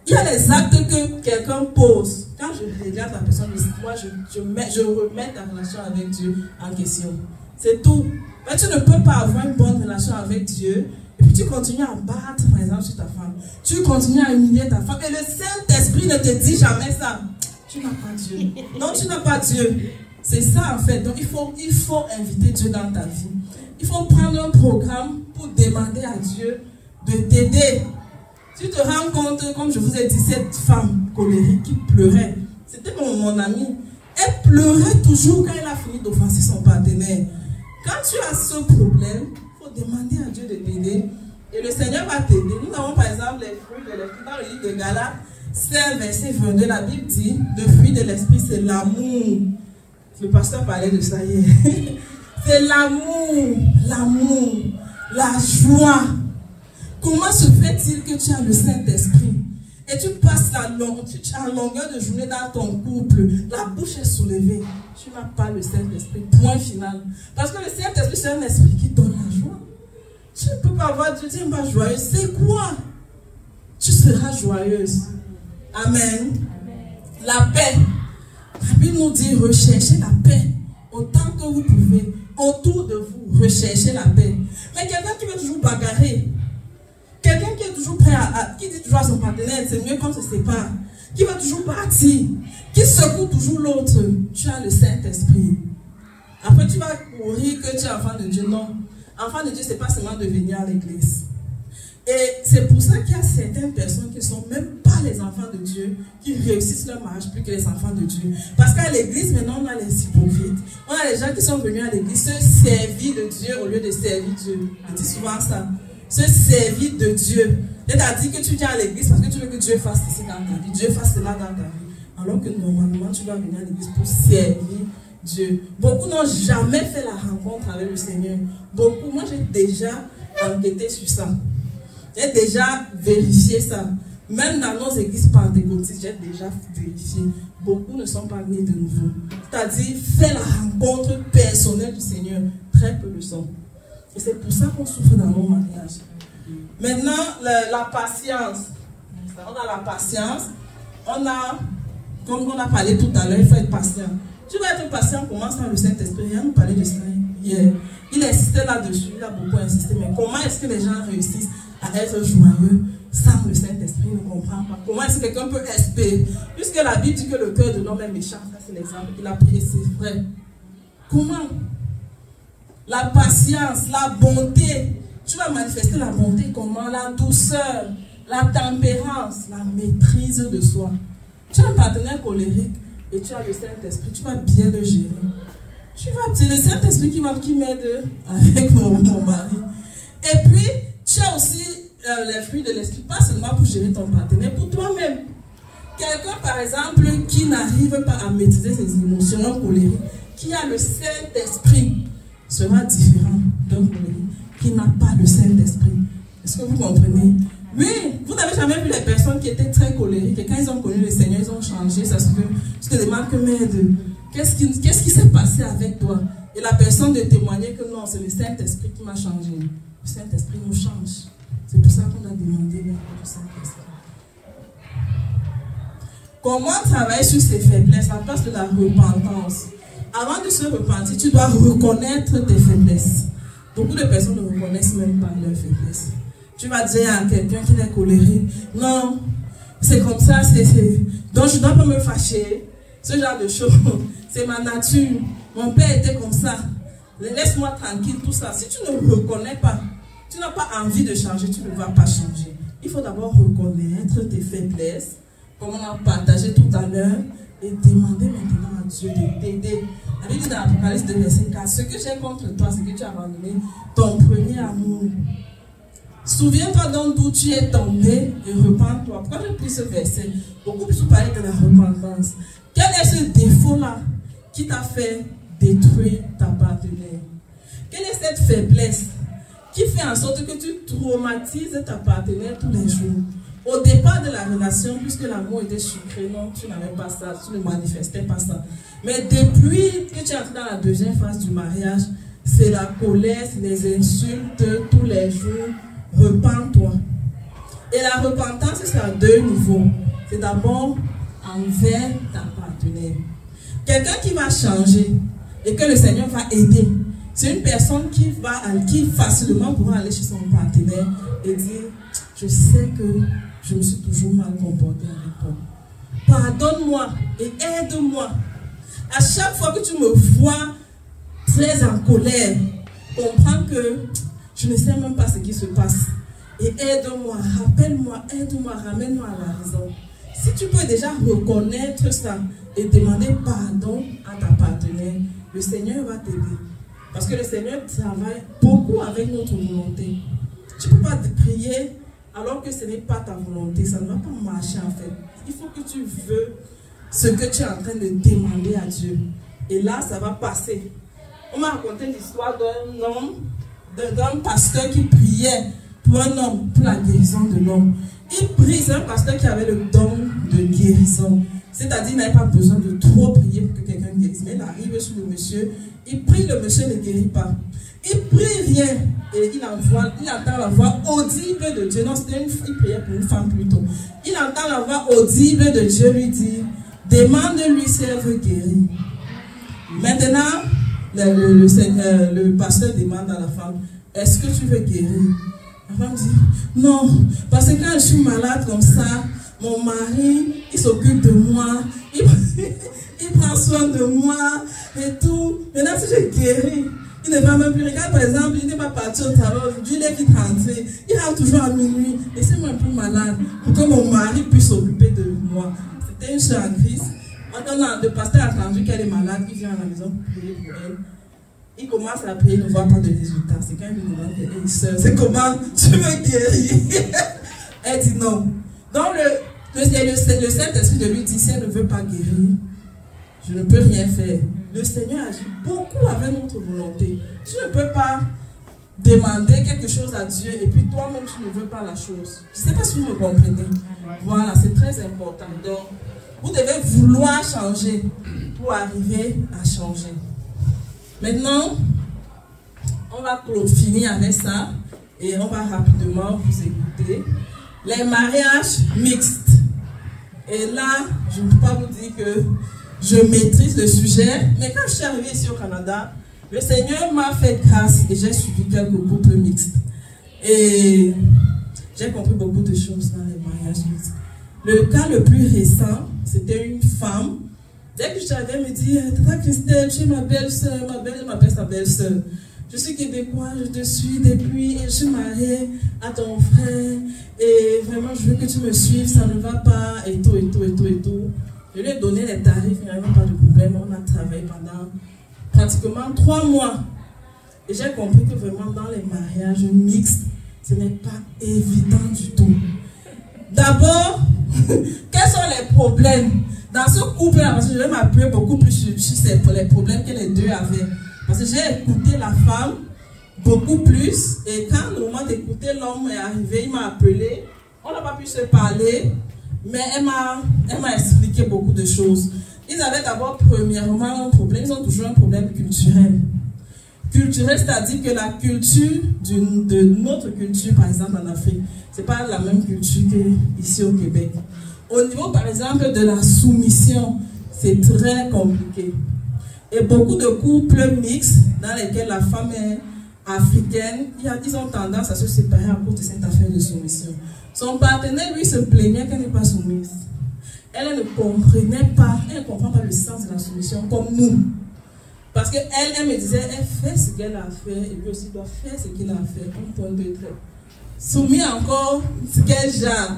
Il y a les actes que quelqu'un pose. Quand je regarde la personne, moi, je remets ta relation avec Dieu en question. C'est tout. Mais tu ne peux pas avoir une bonne relation avec Dieu et puis tu continues à battre, par exemple, sur ta femme. Tu continues à humilier ta femme et le Saint-Esprit ne te dit jamais ça. Tu n'as pas Dieu. Non, tu n'as pas Dieu. C'est ça en fait. Donc il faut inviter Dieu dans ta vie. Il faut prendre un programme pour demander à Dieu de t'aider. Tu te rends compte, comme je vous ai dit, cette femme colérique qui pleurait, c'était mon amie. Elle pleurait toujours quand elle a fini d'offenser son partenaire. Quand tu as ce problème, il faut demander à Dieu de t'aider. Et le Seigneur va t'aider. Nous avons par exemple les fruits de l'esprit. Dans le livre de Galates, c'est verset 22, la Bible dit, le fruit de l'esprit, c'est l'amour. Le pasteur parlait de ça hier. C'est l'amour, la joie. Comment se fait-il que tu as le Saint-Esprit et tu passes à longueur de journée dans ton couple, la bouche est soulevée, tu n'as pas le Saint-Esprit, point final. Parce que le Saint-Esprit, c'est un esprit qui donne la joie. Tu ne peux pas avoir Dieu, tu n'es pas joyeuse. C'est quoi? Tu seras joyeuse. Amen. La paix. La Bible nous dit recherchez la paix autant que vous pouvez. Autour de vous, recherchez la paix. Mais quelqu'un qui veut toujours bagarrer, quelqu'un qui est toujours prêt qui dit toujours à son partenaire, c'est mieux qu'on se sépare, qui va toujours partir, qui secoue toujours l'autre, tu as le Saint-Esprit. Après, tu vas courir que tu es enfant de Dieu. Non. Enfant de Dieu, ce n'est pas seulement de venir à l'église. Et c'est pour ça qu'il y a certaines personnes qui ne sont même pas les enfants de Dieu, qui réussissent leur mariage plus que les enfants de Dieu. Parce qu'à l'église, maintenant, on a les hypocrites. On a les gens qui sont venus à l'église se servir de Dieu au lieu de servir Dieu. Je dis souvent ça. Se servir de Dieu. C'est-à-dire que tu viens à l'église parce que tu veux que Dieu fasse ici dans ta vie. Dieu fasse cela dans ta vie. Alors que normalement, tu dois venir à l'église pour servir Dieu. Beaucoup n'ont jamais fait la rencontre avec le Seigneur. Beaucoup, moi j'ai déjà enquêté sur ça. J'ai déjà vérifié ça. Même dans nos églises pentecôtistes, j'ai déjà vérifié. Beaucoup ne sont pas nés de nouveau. C'est-à-dire, fais la rencontre personnelle du Seigneur. Très peu le sont. Et c'est pour ça qu'on souffre dans nos mariages. Maintenant, la patience. On a la patience. On a, comme on a parlé tout à l'heure, il faut être patient. Tu vas être patient, commence par le Saint-Esprit. Il a nous parlé de ça hier. Il insistait là-dessus, il a beaucoup insisté. Mais comment est-ce que les gens réussissent à être joyeux sans le Saint-Esprit? Ne comprend pas. Comment est-ce que quelqu'un peut espérer? Puisque la Bible dit que le cœur de l'homme est méchant, ça c'est l'exemple qu'il a pris, c'est vrai. Comment? La patience, la bonté. Tu vas manifester la bonté comment? La douceur, la tempérance, la maîtrise de soi. Tu as un partenaire colérique et tu as le Saint-Esprit, tu vas bien le gérer. C'est le Saint-Esprit qui m'aide avec mon mari. Et puis, tu as aussi les fruits de l'esprit, pas seulement pour gérer ton partenaire, pour toi-même. Quelqu'un, par exemple, qui n'arrive pas à maîtriser ses émotions colériques, qui a le Saint-Esprit, sera différent d'un colérique qui n'a pas le Saint-Esprit. Est-ce que vous comprenez? Oui, vous n'avez jamais vu les personnes qui étaient très colériques et quand ils ont connu le Seigneur, ils ont changé. Ça se fait. Tu te demandes que merde, qu'est-ce qui s'est passé avec toi? Et la personne de témoigner que non, c'est le Saint-Esprit qui m'a changé. Le Saint-Esprit nous change. C'est pour ça qu'on a demandé l'aide du Saint-Esprit. Comment travailler sur ses faiblesses? La place de la repentance. Avant de se repentir, tu dois reconnaître tes faiblesses. Beaucoup de personnes ne reconnaissent même pas leurs faiblesses. Tu vas dire à quelqu'un qui est colérique, non, c'est comme ça, donc je ne dois pas me fâcher. Ce genre de choses, c'est ma nature. Mon père était comme ça. Laisse-moi tranquille, tout ça. Si tu ne reconnais pas, tu n'as pas envie de changer, tu ne vas pas changer. Il faut d'abord reconnaître tes faiblesses, comme on a partagé tout à l'heure, et demander maintenant à Dieu de t'aider. La Bible dit dans l'Apocalypse 2, verset 4, ce que j'ai contre toi, c'est que tu as abandonné ton premier amour. Souviens-toi donc d'où tu es tombé et repens-toi. Pourquoi j'ai pris ce verset? Beaucoup plus parler de la repentance. Quel est ce défaut-là qui t'a fait détruire ta partenaire? Quelle est cette faiblesse qui fait en sorte que tu traumatises ta partenaire tous les jours. Au départ de la relation, puisque l'amour était sucré, non, tu n'avais pas ça, tu ne manifestais pas ça. Mais depuis que tu es entré dans la deuxième phase du mariage, c'est la colère, c'est les insultes tous les jours. Repens-toi. Et la repentance, c'est à deux niveaux. C'est d'abord envers ta partenaire. Quelqu'un qui va changer et que le Seigneur va aider, c'est une personne qui facilement pourra aller chez son partenaire et dire, je sais que je me suis toujours mal comporté avec toi. Pardonne-moi et aide-moi. À chaque fois que tu me vois très en colère, comprends que je ne sais même pas ce qui se passe. Et aide-moi, rappelle-moi, aide-moi, ramène-moi à la raison. Si tu peux déjà reconnaître ça et demander pardon à ta partenaire, le Seigneur va t'aider. Parce que le Seigneur travaille beaucoup avec notre volonté. Tu ne peux pas te prier alors que ce n'est pas ta volonté. Ça ne va pas marcher en fait. Il faut que tu veux ce que tu es en train de demander à Dieu. Et là, ça va passer. On m'a raconté l'histoire d'un homme, d'un pasteur qui priait pour un homme, pour la guérison de l'homme. Il prie, c'est un pasteur qui avait le don de guérison. C'est-à-dire, il n'avait pas besoin de trop prier pour que quelqu'un guérisse. Mais il arrive sur le monsieur, il prie, le monsieur ne guérit pas. Il prie rien et il entend la voix audible de Dieu. Non, il priait pour une femme plutôt. Il entend la voix audible de Dieu lui dire, demande-lui si elle veut guérir. Maintenant, le pasteur demande à la femme, est-ce que tu veux guérir? La femme dit, non, parce que quand je suis malade comme ça, mon mari, il s'occupe de moi, il prend soin de moi et tout. Maintenant, si j'ai guéri, il ne va même plus. Regarde, par exemple, il n'est pas parti au travail aujourd'hui, il est vite rentré. Il rentre toujours à minuit. Laissez-moi un peu malade pour que mon mari puisse s'occuper de moi. C'était une soeur en Christ. Maintenant, le pasteur a entendu qu'elle est malade, il vient à la maison pour prier pour elle. Il commence à prier, il ne voit pas de résultat. C'est quand il lui demande, hey, soeur, c'est comment tu veux guérir? Elle dit non. Donc, le Saint-Esprit de lui dit, si elle ne veut pas guérir, je ne peux rien faire. Le Seigneur agit beaucoup avec notre volonté. Tu ne peux pas demander quelque chose à Dieu et puis toi-même tu ne veux pas la chose. Je ne sais pas si vous me comprenez. Voilà, c'est très important. Donc, vous devez vouloir changer pour arriver à changer. Maintenant, on va finir avec ça et on va rapidement vous écouter. Les mariages mixtes. Et là, je ne peux pas vous dire que je maîtrise le sujet, mais quand je suis arrivée ici au Canada, le Seigneur m'a fait grâce et j'ai suivi quelques couples mixtes. Et j'ai compris beaucoup de choses dans les mariages mixtes. Le cas le plus récent, c'était une femme. Dès que je suis arrivée, elle me dit, Tata Christelle, tu es ma belle-sœur, elle m'appelle sa belle-sœur. Je suis québécois, je te suis depuis, je suis mariée à ton frère, et vraiment je veux que tu me suives, ça ne va pas, et tout, et tout, et tout, et tout. Je lui ai donné les tarifs, il n'y avait pas de problème, on a travaillé pendant pratiquement 3 mois. Et j'ai compris que vraiment dans les mariages mixtes, ce n'est pas évident du tout. D'abord, quels sont les problèmes dans ce couple-là? Parce que je vais m'appuyer beaucoup plus sur les problèmes que les deux avaient. Parce que j'ai écouté la femme beaucoup plus. Et quand le moment d'écouter l'homme est arrivé, il m'a appelé. On n'a pas pu se parler. Mais elle m'a expliqué beaucoup de choses. Ils avaient d'abord premièrement un problème. Ils ont toujours un problème culturel. Culturel, c'est-à-dire que la culture de notre culture, par exemple en Afrique, ce n'est pas la même culture qu'ici au Québec. Au niveau, par exemple, de la soumission, c'est très compliqué. Et beaucoup de couples mixtes dans lesquels la femme est africaine, ils ont tendance à se séparer à cause de cette affaire de soumission. Son partenaire, lui, se plaignait qu'elle n'est pas soumise. Elle ne comprenait pas, elle ne comprend pas le sens de la soumission comme nous. Parce qu'elle me disait, elle fait ce qu'elle a fait et lui aussi doit faire ce qu'il a fait. Un point de trait. Soumis encore, quel genre?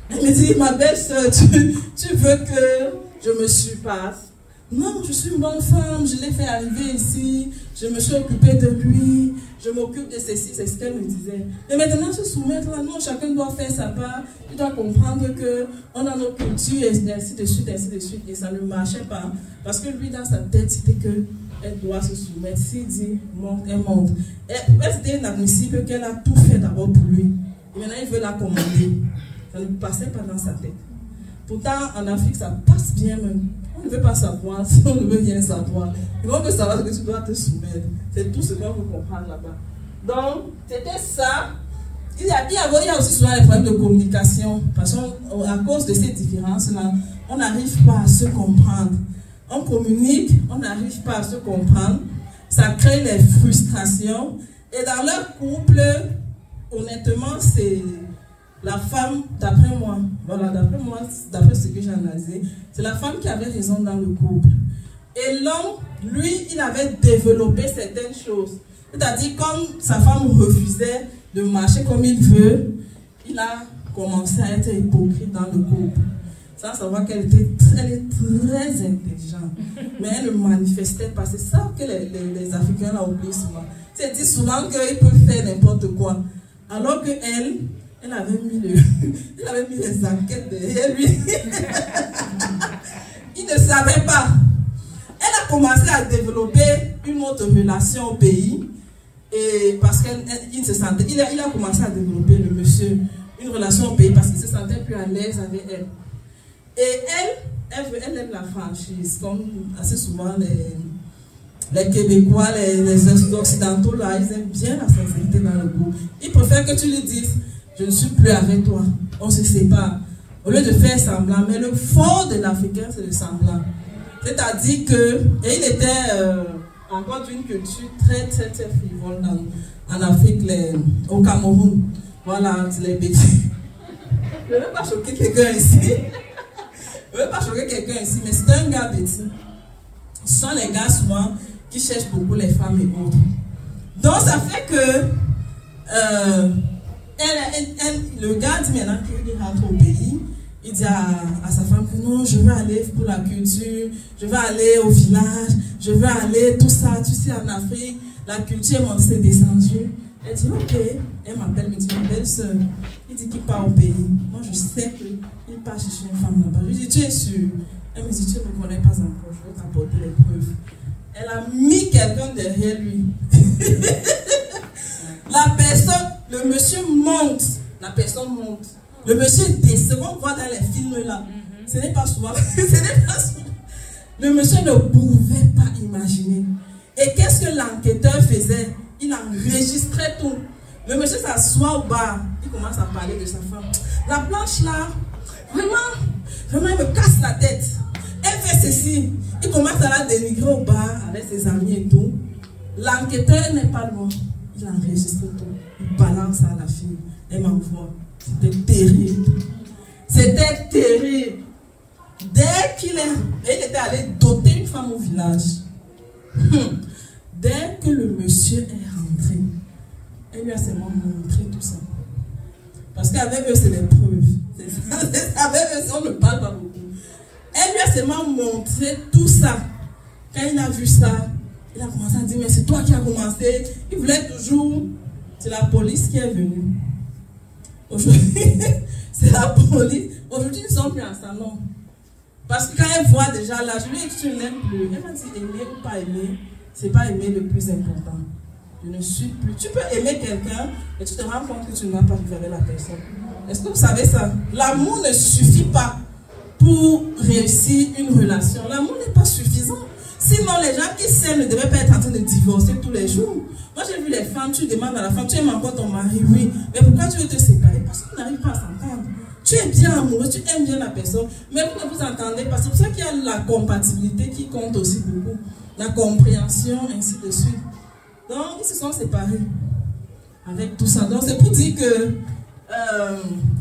Elle me dit, ma belle-sœur, tu veux que je me surpasse? Non, je suis une bonne femme, je l'ai fait arriver ici, je me suis occupée de lui, je m'occupe de ceci, c'est ce qu'elle me disait. Et maintenant, se soumettre là, non, chacun doit faire sa part, il doit comprendre qu'on a nos cultures, et ainsi de suite, et ça ne marchait pas. Parce que lui, dans sa tête, c'était que elle doit se soumettre. S'il dit monte, elle monte. C'était inadmissible qu'elle a tout fait d'abord pour lui. Et maintenant, il veut la commander. Ça ne passait pas dans sa tête. Pourtant, en Afrique, ça passe bien même. On ne veut pas savoir si on ne veut rien savoir. Et on veut savoir que tu dois te soumettre. C'est tout ce qu'on veut comprendre là-bas. Donc, c'était ça. Il y a aussi souvent les problèmes de communication. Parce qu'à cause de ces différences-là, on n'arrive pas à se comprendre. On communique, on n'arrive pas à se comprendre. Ça crée les frustrations. Et dans leur couple, honnêtement, c'est la femme, d'après moi, voilà, d'après ce que j'ai analysé, c'est la femme qui avait raison dans le couple. Et l'homme, lui, il avait développé certaines choses. C'est-à-dire, comme sa femme refusait de marcher comme il veut, il a commencé à être hypocrite dans le couple. Sans savoir qu'elle est très intelligente. Mais elle ne manifestait pas. C'est ça que les Africains l'ont oublié souvent. C'est dit souvent qu'ils peuvent faire n'importe quoi. Alors qu'elle, elle avait mis les enquêtes derrière lui. Il ne savait pas. Elle a commencé à développer une autre relation au pays. Et parce qu'il se sentait, il a commencé à développer, le monsieur, une relation au pays parce qu'il se sentait plus à l'aise avec elle. Et elle aime la franchise, comme assez souvent les Québécois, les Occidentaux, là, ils aiment bien la sincérité dans le couple. Ils préfèrent que tu lui dises, je ne suis plus avec toi, on se sépare. Au lieu de faire semblant, mais le fond de l'Africain, c'est le semblant. C'est-à-dire que, et il était encore d'une culture très frivole en Afrique, au Cameroun. Voilà, les bêtises. Je ne veux pas choquer quelqu'un ici. Je ne veux pas choquer quelqu'un ici, mais c'est un gars bêtise. Ce sont les gars souvent qui cherchent beaucoup les femmes et autres. Donc ça fait que le gars dit maintenant qu'il rentre au pays, il dit à sa femme que non, je veux aller pour la culture, je veux aller au village, je veux aller tout ça, tu sais, en Afrique, la culture est descendue. Elle dit ok, elle m'appelle, me dit ma belle-soeur, il dit qu'il part au pays. Moi je sais qu'il part chercher une femme là-bas. Je lui dis tu es sûre? Elle me dit tu ne me connais pas encore, je vais t'apporter les preuves. Elle a mis quelqu'un derrière lui. La personne, le monsieur monte, la personne monte. Le monsieur descend, on voit dans les films là. Ce n'est pas souvent. Le monsieur ne pouvait pas imaginer. Et qu'est-ce que l'enquêteur faisait? Il enregistrait tout. Le monsieur s'assoit au bar. Il commence à parler de sa femme. La blanche là, vraiment, elle me casse la tête. Elle fait ceci. Il commence à la dénigrer au bar avec ses amis et tout. L'enquêteur n'est pas loin. Il enregistre tout. Il balance à la fille. Elle m'envoie. C'était terrible. C'était terrible. Dès qu'il était allé doter une femme au village, dès que le monsieur est rentré, elle lui a seulement montré tout ça. Parce qu'avec eux, c'est les preuves. Avec eux, on ne parle pas beaucoup. Elle lui a seulement montré tout ça. Quand il a vu ça, il a commencé à dire, mais c'est toi qui as commencé. Il voulait toujours... C'est la police qui est venue. Aujourd'hui, c'est la police. Aujourd'hui, ils ne sont plus ensemble, non. Parce que quand elle voit déjà là, je lui ai dit, tu ne l'aimes plus. Elle m'a dit, aimer ou pas aimer, c'est pas aimer le plus important. Je ne suis plus. Tu peux aimer quelqu'un, et tu te rends compte que tu n'as pas vécu avec la personne. Est-ce que vous savez ça? L'amour ne suffit pas pour réussir une relation. L'amour n'est pas suffisant. Sinon, les gens qui s'aiment ne devraient pas être en train de divorcer tous les jours. Moi, j'ai vu les femmes, tu demandes à la femme, tu aimes encore ton mari? Oui. Mais pourquoi tu veux te séparer? Parce qu'on n'arrive pas à s'entendre. Tu es bien amoureux, tu aimes bien la personne, mais vous ne vous entendez pas. C'est pour ça qu'il y a la compatibilité qui compte aussi beaucoup. La compréhension, ainsi de suite. Donc, ils se sont séparés avec tout ça. Donc, c'est pour dire que,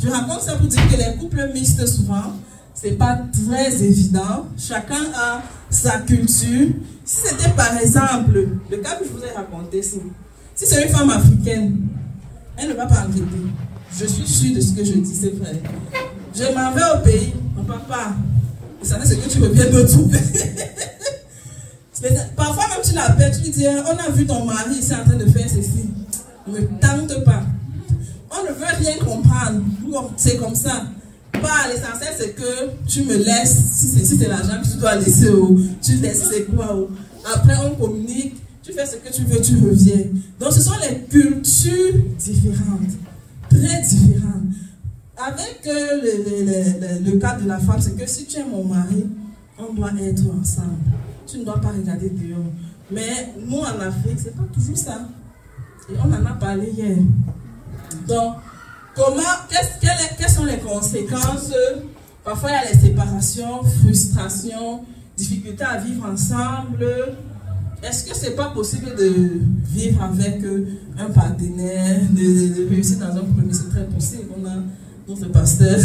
je raconte ça pour dire que les couples mixtes, souvent, c'est pas très évident. Chacun a sa culture. Si c'était par exemple, le cas que je vous ai raconté, si c'est une femme africaine, elle ne va pas enquêter. Je suis sûre de ce que je dis, c'est vrai. Je m'en vais au pays, mon papa, vous savez ce que tu reviens me trouver. Parfois même tu l'appelles, tu lui dis, on a vu ton mari ici en train de faire ceci. Ne me tente pas. On ne veut rien comprendre. C'est comme ça. Pas l'essentiel, c'est que tu me laisses. Si c'est l'argent que tu dois laisser, tu laisses, c'est quoi. Après, on communique. Tu fais ce que tu veux, tu reviens. Donc, ce sont les cultures différentes. Très différentes. Avec le cas de la femme, c'est que si tu es mon mari, on doit être ensemble. Tu ne dois pas regarder dehors. Mais nous, en Afrique, ce n'est pas toujours ça. Et on en a parlé hier. Donc, quelles sont les conséquences? Parfois, il y a les séparations, frustrations, difficultés à vivre ensemble. Est-ce que ce n'est pas possible de vivre avec un partenaire, de réussir dans un couple? C'est très possible. On a notre pasteur.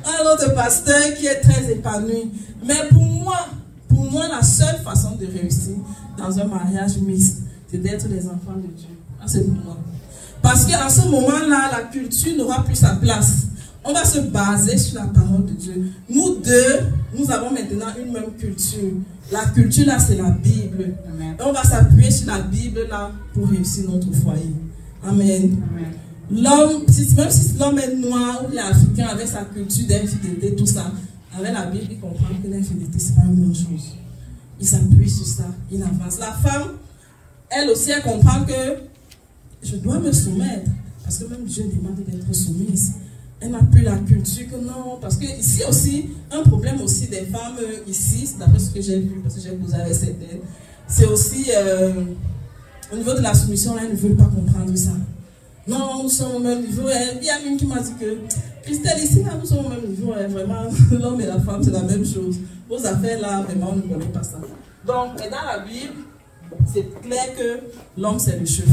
Un autre pasteur qui est très épanoui. Mais pour moi, la seule façon de réussir dans un mariage mixte, c'est d'être des enfants de Dieu. C'est pour moi. Parce qu'en ce moment-là, la culture n'aura plus sa place. On va se baser sur la parole de Dieu. Nous deux, nous avons maintenant une même culture. La culture là, c'est la Bible. Amen. Et on va s'appuyer sur la Bible là pour réussir notre foyer. Amen. Amen. L'homme, même si l'homme est noir ou il est africain avec sa culture d'infidélité, tout ça, avec la Bible, il comprend que l'infidélité, c'est pas une bonne chose. Il s'appuie sur ça, il avance. La femme, elle aussi, elle comprend que je dois me soumettre. Parce que même Dieu demande d'être soumise. Elle n'a plus la culture que non. Parce que ici aussi, un problème aussi des femmes ici, d'après ce que j'ai vu, parce que j'ai posé avec certaines, c'est aussi au niveau de la soumission, là, elles ne veulent pas comprendre ça. Non, nous sommes au même niveau. Il y a une qui m'a dit que Christelle, ici, là, nous sommes au même niveau. Vraiment, l'homme et la femme, c'est la même chose. Vos affaires, là, vraiment, on ne connaît pas ça. Donc, dans la Bible, c'est clair que l'homme, c'est le chef.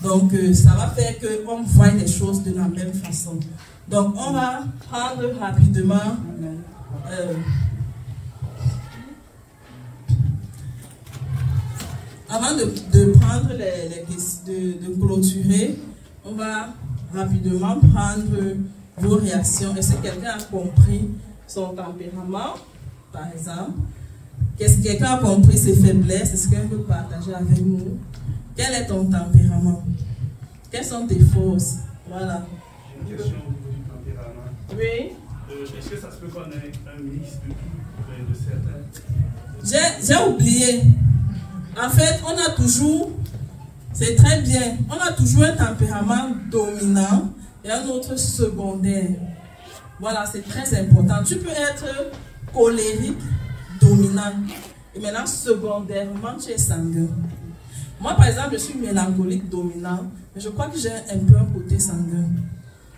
Donc, ça va faire qu'on voit les choses de la même façon. Donc, on va prendre rapidement. Avant de prendre de clôturer, on va rapidement prendre vos réactions. Est-ce que quelqu'un a compris son tempérament, par exemple? Qu'est-ce que quelqu'un a compris ses faiblesses? Est-ce qu'elle peut partager avec nous? Quel est ton tempérament? Quelles sont tes forces? Voilà. J'ai une question du tempérament. Oui. Est-ce que ça se peut qu'on ait un mix de certains? J'ai oublié. En fait, on a toujours, c'est très bien, on a toujours un tempérament dominant et un autre secondaire. Voilà, c'est très important. Tu peux être colérique, dominant, et maintenant secondairement, tu es sanguin. Moi, par exemple, je suis mélancolique, dominant, mais je crois que j'ai un peu un côté sanguin.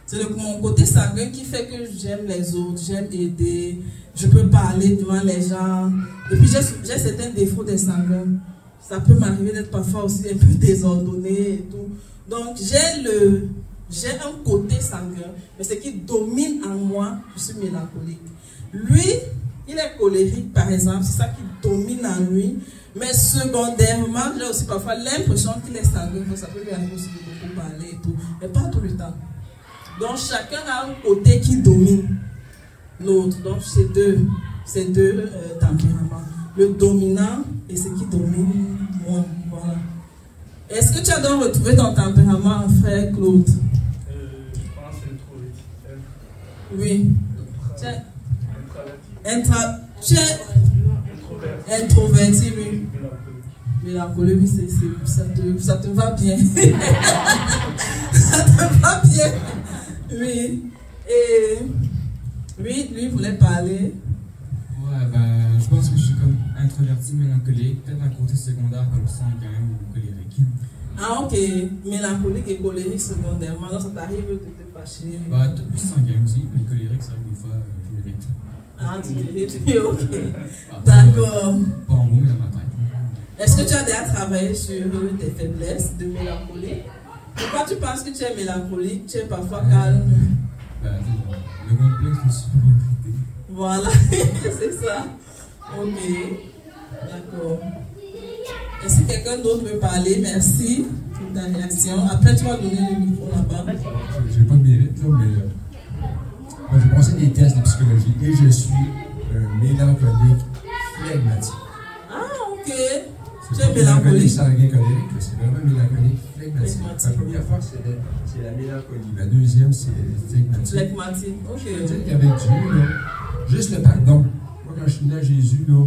C'est mon côté sanguin qui fait que j'aime les autres, j'aime aider, je peux parler devant les gens. Et puis, j'ai certains défauts des sanguins. Ça peut m'arriver d'être parfois aussi un peu désordonné et tout. Donc, j'ai un côté sanguin, mais ce qui domine en moi, je suis mélancolique. Lui, il est colérique, par exemple, c'est ça qui domine en lui. Mais secondairement, j'ai aussi parfois l'impression qu'il est sanguin, ça peut lui arriver aussi de beaucoup parler et tout, mais pas tout le temps. Donc, chacun a un côté qui domine l'autre. Donc, c'est deux tempéraments. Le dominant et ce qui domine moi. Voilà. Est-ce que tu as donc retrouvé ton tempérament, frère Claude? Je pense introverti. Oui. Tu es introverti, oui. Mélancolique, oui, ça te va bien. Ça te va bien. Oui. Et lui voulait parler. Ouais, ben, je pense que je suis comme introverti, mélancolique, peut-être un côté secondaire comme sanguin ou colérique. Ah, ok. Mélancolique et colérique secondairement. Donc, ça t'arrive de te fâcher. Bah, peut-être plus sanguin aussi, mais colérique, ça, des fois, je l'irrite. Ah, tu l'irrites, ok. D'accord. Pas en mots, mais dans ma tête. Est-ce que tu as déjà travaillé sur tes faiblesses de mélancolie? Pourquoi tu penses que tu es mélancolique? Tu es parfois calme? Ben, le complexe de supériorité. Voilà, c'est ça. Ok, d'accord. Est-ce que quelqu'un d'autre veut parler? Merci pour ta réaction. Après, tu vas donner le micro là-bas. Je n'ai pas de mérite, là, mais moi, j'ai passé des tests de psychologie et je suis mélancolique flegmatique. Ah, ok. Tu es mélancolique. Sanguin colérique, c'est vraiment mélancolique flegmatique. La première fois, c'est la mélancolie. La deuxième, c'est flegmatique. Flegmatique, ok. C'est-à-dire qu'avec Dieu, là, juste le pardon. Moi, quand je suis venu à Jésus, là,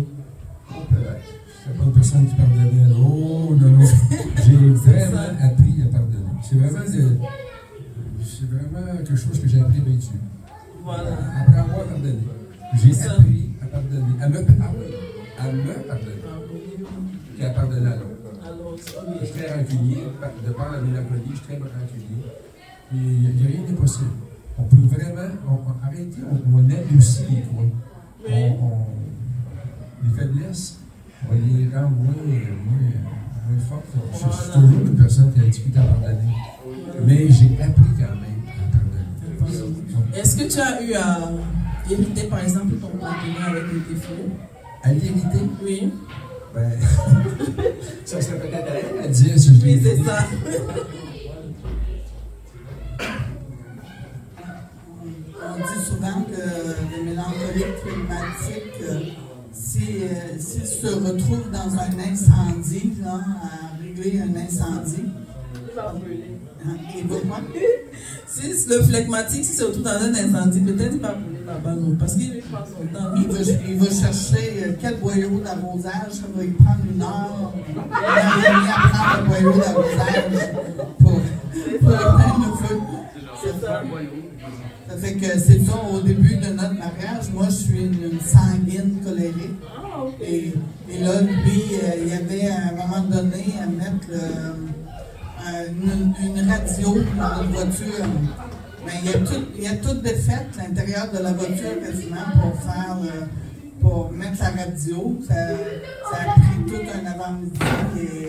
personne qui pardonnait. Oh, non, non. J'ai vraiment appris à pardonner. C'est vraiment quelque chose que j'ai appris à Dieu. Voilà. Après avoir pardonné. J'ai appris à pardonner. À me pardonner. Et à pardonner à l'autre. Je suis très rancunier. De par la mélancolie, je suis très rancunier. Et il n'y a rien d'impossible. On peut vraiment arrêter, on aime aussi les coins. Les faiblesses, on les rend moins fortes. Je suis toujours une personne qui a difficulté à pardonner. Mais j'ai appris quand même à pardonner. Est-ce que tu as eu à hériter, par exemple, ton partenaire avec des défauts? À l'hériter? Oui. Ben, ça serait peut-être à elle à dire si je l'ai Oui, c'est ça. On dit souvent que les mélancoliques flegmatiques, s'ils se retrouvent dans un incendie, genre, à régler un incendie, il va quoi? Si le flegmatique, si se retrouve dans un incendie, peut-être il va brûler là-bas, non, parce qu'il prend son temps. Il va chercher quel boyau d'arrosage, ça va y prendre 1 heure, et demie à prendre le boyau d'arrosage pour éteindre le feu. Ça fait que c'est ça, au début de notre mariage, moi je suis une sanguine colérique. Et là, lui, il y avait à un moment donné à mettre une radio dans notre voiture. Mais il y a tout défait à l'intérieur de la voiture quasiment pour mettre la radio. Ça a pris tout un avant-midi et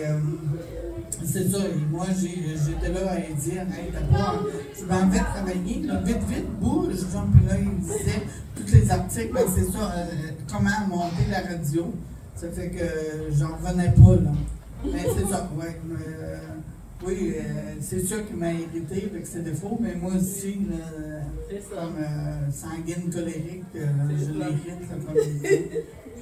c'est ça. Et moi, j'étais là à lui dire, hey, d'abord, je vais en fait travailler, là, vite, bouge. Genre, puis là, il me disait tous les articles, ben, c'est ça, comment monter la radio. Ça fait que j'en revenais pas, là. Mais c'est ça, ouais. Oui, c'est sûr qu'il m'a irrité avec ses défauts, mais moi aussi, comme sanguine colérique, je l'irrite, comme je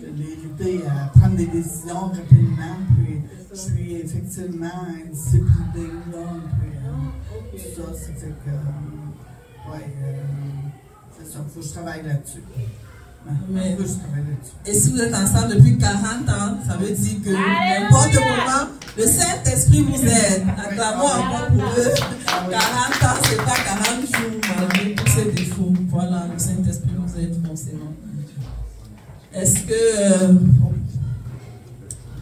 l'ai irrité à prendre des décisions rapidement, puis je suis effectivement indisciplinée, là, puis tout ça, ça fait que, c'est ça, il faut que je travaille là-dessus. Mais, et si vous êtes ensemble depuis 40 ans, ça veut dire que n'importe comment, le Saint-Esprit vous aide. Acclamons encore pour eux. 40 ans, c'est pas 40 jours, malgré tous ces défauts. Voilà, le Saint-Esprit vous aide forcément. Est-ce que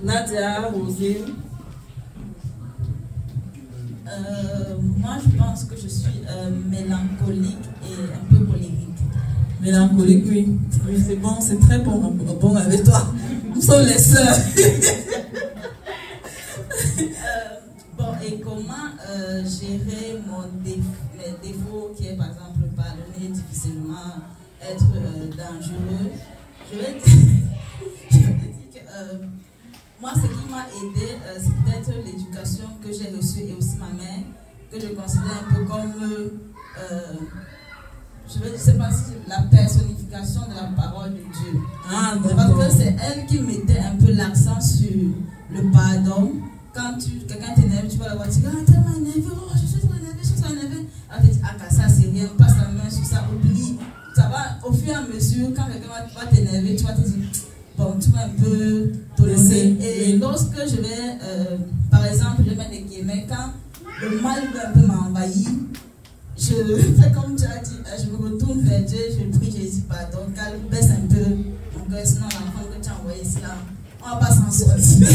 Nadia, Rosine? Moi, je pense que je suis mélancolique et un peu colérique. Mélancolique, oui. Oui, c'est bon, c'est très bon avec toi. Nous sommes les sœurs. Bon, et comment gérer mes défauts qui est par exemple pardonner difficilement, être dangereux? Je vais dire que moi, ce qui m'a aidé, c'est peut-être l'éducation que j'ai reçue et aussi ma mère, que je considère un peu comme je ne sais pas si la personnification de la parole de Dieu. Ah, parce que c'est elle qui mettait un peu l'accent sur le pardon. Quand quelqu'un t'énerve, tu vas la voir, tu dis, ah, tellement énervé, oh, je suis trop énervé. Elle te dit, ah, ça, c'est rien, passe la main sur ça, oublie. Ça va, au fur et à mesure, quand quelqu'un va t'énerver, tu vas te dire, bon, tu vas un peu tolérer. Et lorsque je vais, par exemple, je mets des guillemets, quand le mal veut un peu m'envahir, je fais comme tu as dit, je me retourne vers Dieu, je prie Jésus, pardon, car baisse un peu mon cœur, sinon l'enfant que tu as envoyé ici là, on ne va pas s'en sortir.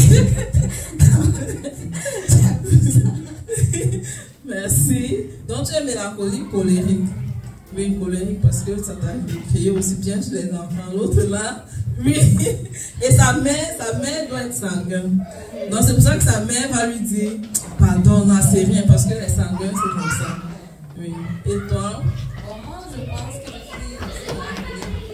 Merci. Donc tu es mélancolique, colérique. Oui, colérique parce que ça t'a créé aussi bien chez les enfants. L'autre là, oui. Et sa mère doit être sanguine. Donc c'est pour ça que sa mère va lui dire, pardon, non, c'est rien, parce que les sanguins, c'est comme ça. Oui. Et toi? Moi, je pense que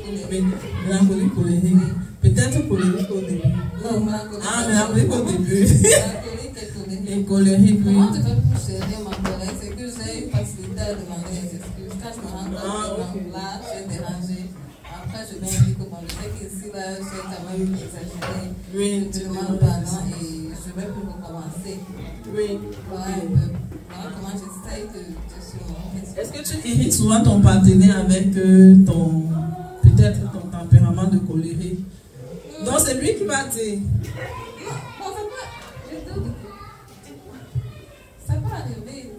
je suis mélancolique, colérique. Peut-être colérique au début. Non, mélancolique. Ah, mélancolique au début. Mélancolique et colérique. Et colérique, oui. Comment je fais pour gérer ma colère? C'est que j'ai une facilité à demander des excuses. Quand je me rends compte que là, j'ai dérangé. Après, je viens dire que bon, je sais qu'ici, là, j'ai quand même exagéré. Oui, je demande pardon et je vais plus recommencer. Oui. Voilà un peu. Voilà comment j'essaye de surmonter. Est-ce que tu irrites souvent ton partenaire avec peut-être ton tempérament de colérique? Donc c'est lui qui va dire.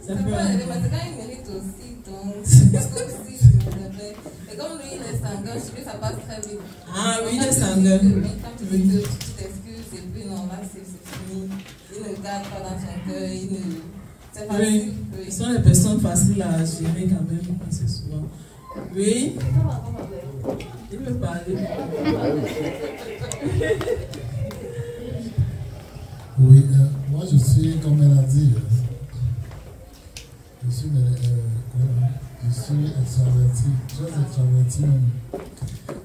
C'est pas elle, mais c'est quand il mérite aussi, donc c'est comme si je me devais. Et comme lui, il est sanguin, je sais que ça passe très vite. Ah oui, il est sanguin. Quand tu dis que tu t'excuses et puis non, là, c'est fini. Il ne garde pas dans son cœur, il ne... C'est facile. Oui. Ce sont les personnes faciles à gérer quand même, assez souvent. Oui. Il veut parler. Oui, moi je suis, comme elle a dit, je suis extraverti, très extraverti même.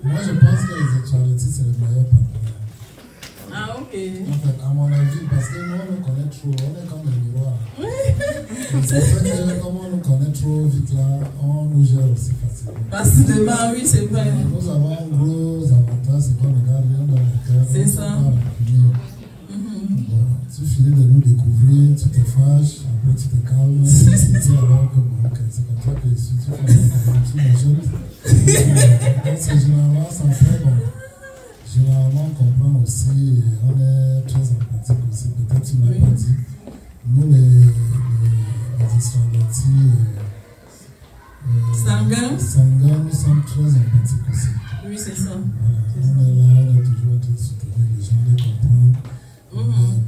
Moi je pense que les extravertis c'est le meilleur partenaire. Ah ok. En fait, à mon avis, parce que nous on nous connaît trop, on est comme le miroir. C'est vrai que comme on nous connaît trop vite là, on nous gère aussi facilement. Facilement, oui c'est vrai. Nous avons un gros avantage, c'est qu'on regarde rien dans le cœur. C'est ça. Tu finis de nous découvrir, tu te fâches, après tu te calmes, tu te dis alors que bon, okay, c'est comme ça que si tu fais une chose, donc c'est généralement ça fait bon. Généralement on comprend aussi, on est très empathique aussi, peut-être tu ne l'as pas dit. Nous les extravertis sanguins, nous sommes très empathiques aussi. Oui c'est ça. Voilà. On est là, on est toujours en train de soutenir les gens, de comprendre.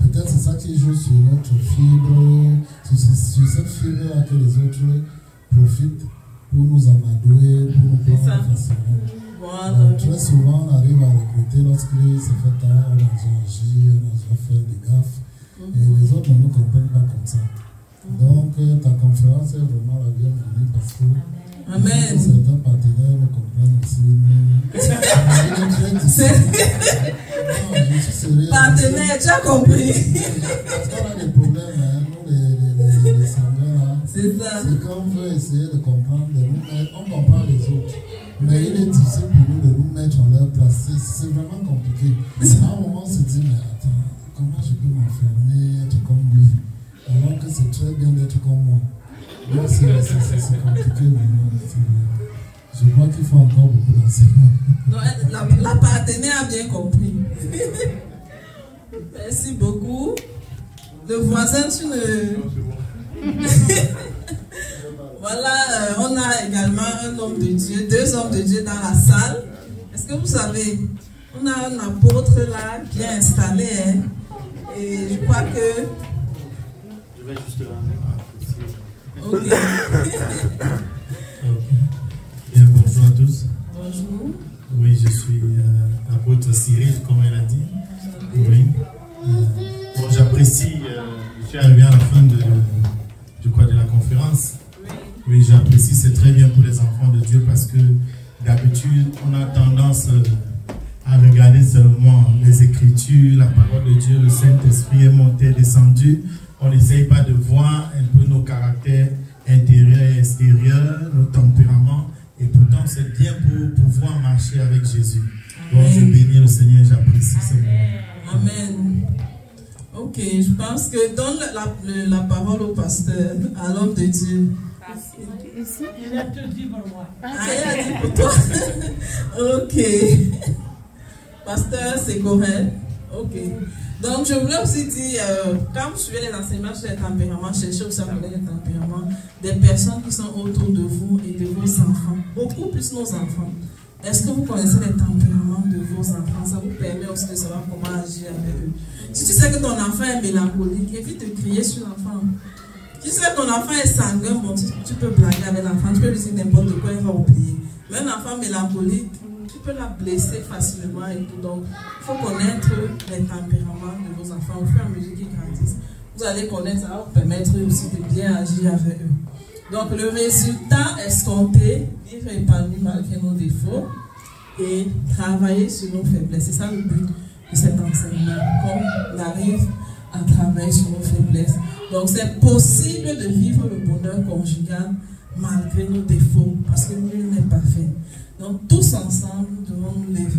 Peut-être c'est ça qui joue sur notre fibre, sur cette fibre-là que les autres profitent pour nous amadouer, pour nous prendre facilement. Voilà. Très souvent, on arrive à recruter lorsqu'il se fait tard, on a agi, on a fait des gaffes, et les autres ne nous comprennent pas comme ça. Donc, ta conférence est vraiment la bienvenue parce que certains partenaires nous comprennent aussi. Partenaire, tu as compris. Parce qu'on a des problèmes, hein, nous les sanguins là. C'est ça. C'est qu'on veut essayer de comprendre, de nous mettre, on comprend les autres. Mais il est difficile pour nous de nous mettre en leur place. C'est vraiment compliqué. À un moment, on se dit, mais attends, comment je peux m'enfermer, être comme lui? Alors que c'est très bien d'être comme moi. Donc c'est compliqué maintenant. Je crois qu'il faut encore beaucoup d'enseignements. La partenaire a bien compris. Merci beaucoup. Le voisin, tu ne... Voilà, on a également un homme de Dieu, 2 hommes de Dieu dans la salle. Est-ce que vous savez, on a un apôtre là, bien installé, hein, et je crois que... Je vais juste Ok. Bien, bonjour à tous. Bonjour. Oui, je suis apôtre Cyril, comme elle a dit. Oui. Bon, j'apprécie, je suis arrivé à la fin de la conférence. Oui, j'apprécie, c'est très bien pour les enfants de Dieu parce que d'habitude, on a tendance à regarder seulement les Écritures, la parole de Dieu, le Saint-Esprit est monté, descendu. On n'essaye pas de voir un peu nos caractères intérieurs et extérieurs, nos tempéraments. Et pourtant, c'est bien pour pouvoir marcher avec Jésus. Donc, je bénis le Seigneur, j'apprécie ce moment. Amen. Ok, je pense que donne la parole au pasteur, à l'homme de Dieu. Il a tout dit pour moi. Ah, il a dit pour toi. Ok. Pasteur, c'est correct. Ok. Donc, je voulais aussi dire, quand vous suivez les enseignements sur les tempéraments, cherchez aussi à connaître les tempéraments des personnes qui sont autour de vous et de vos enfants. Beaucoup plus nos enfants. Est-ce que vous connaissez les tempéraments de vos enfants? Ça vous permet aussi de savoir comment agir avec eux. Si tu sais que ton enfant est mélancolique, évite de crier sur l'enfant. Si tu sais que ton enfant est sanguin, bon, tu peux blaguer avec l'enfant, tu peux lui dire n'importe quoi, il va oublier. Mais un enfant mélancolique, tu peux la blesser facilement et tout. Donc, il faut connaître les tempéraments de vos enfants au fur et à mesure qu'ils grandissent. Vous allez connaître, ça va vous permettre aussi de bien agir avec eux. Donc, le résultat escompté, vivre épanoui malgré nos défauts et travailler sur nos faiblesses. C'est ça le but de cet enseignement. Qu'on arrive à travailler sur nos faiblesses. Donc, c'est possible de vivre le bonheur conjugal malgré nos défauts, parce que nul n'est parfait. Donc, tous ensemble, nous devons nous lever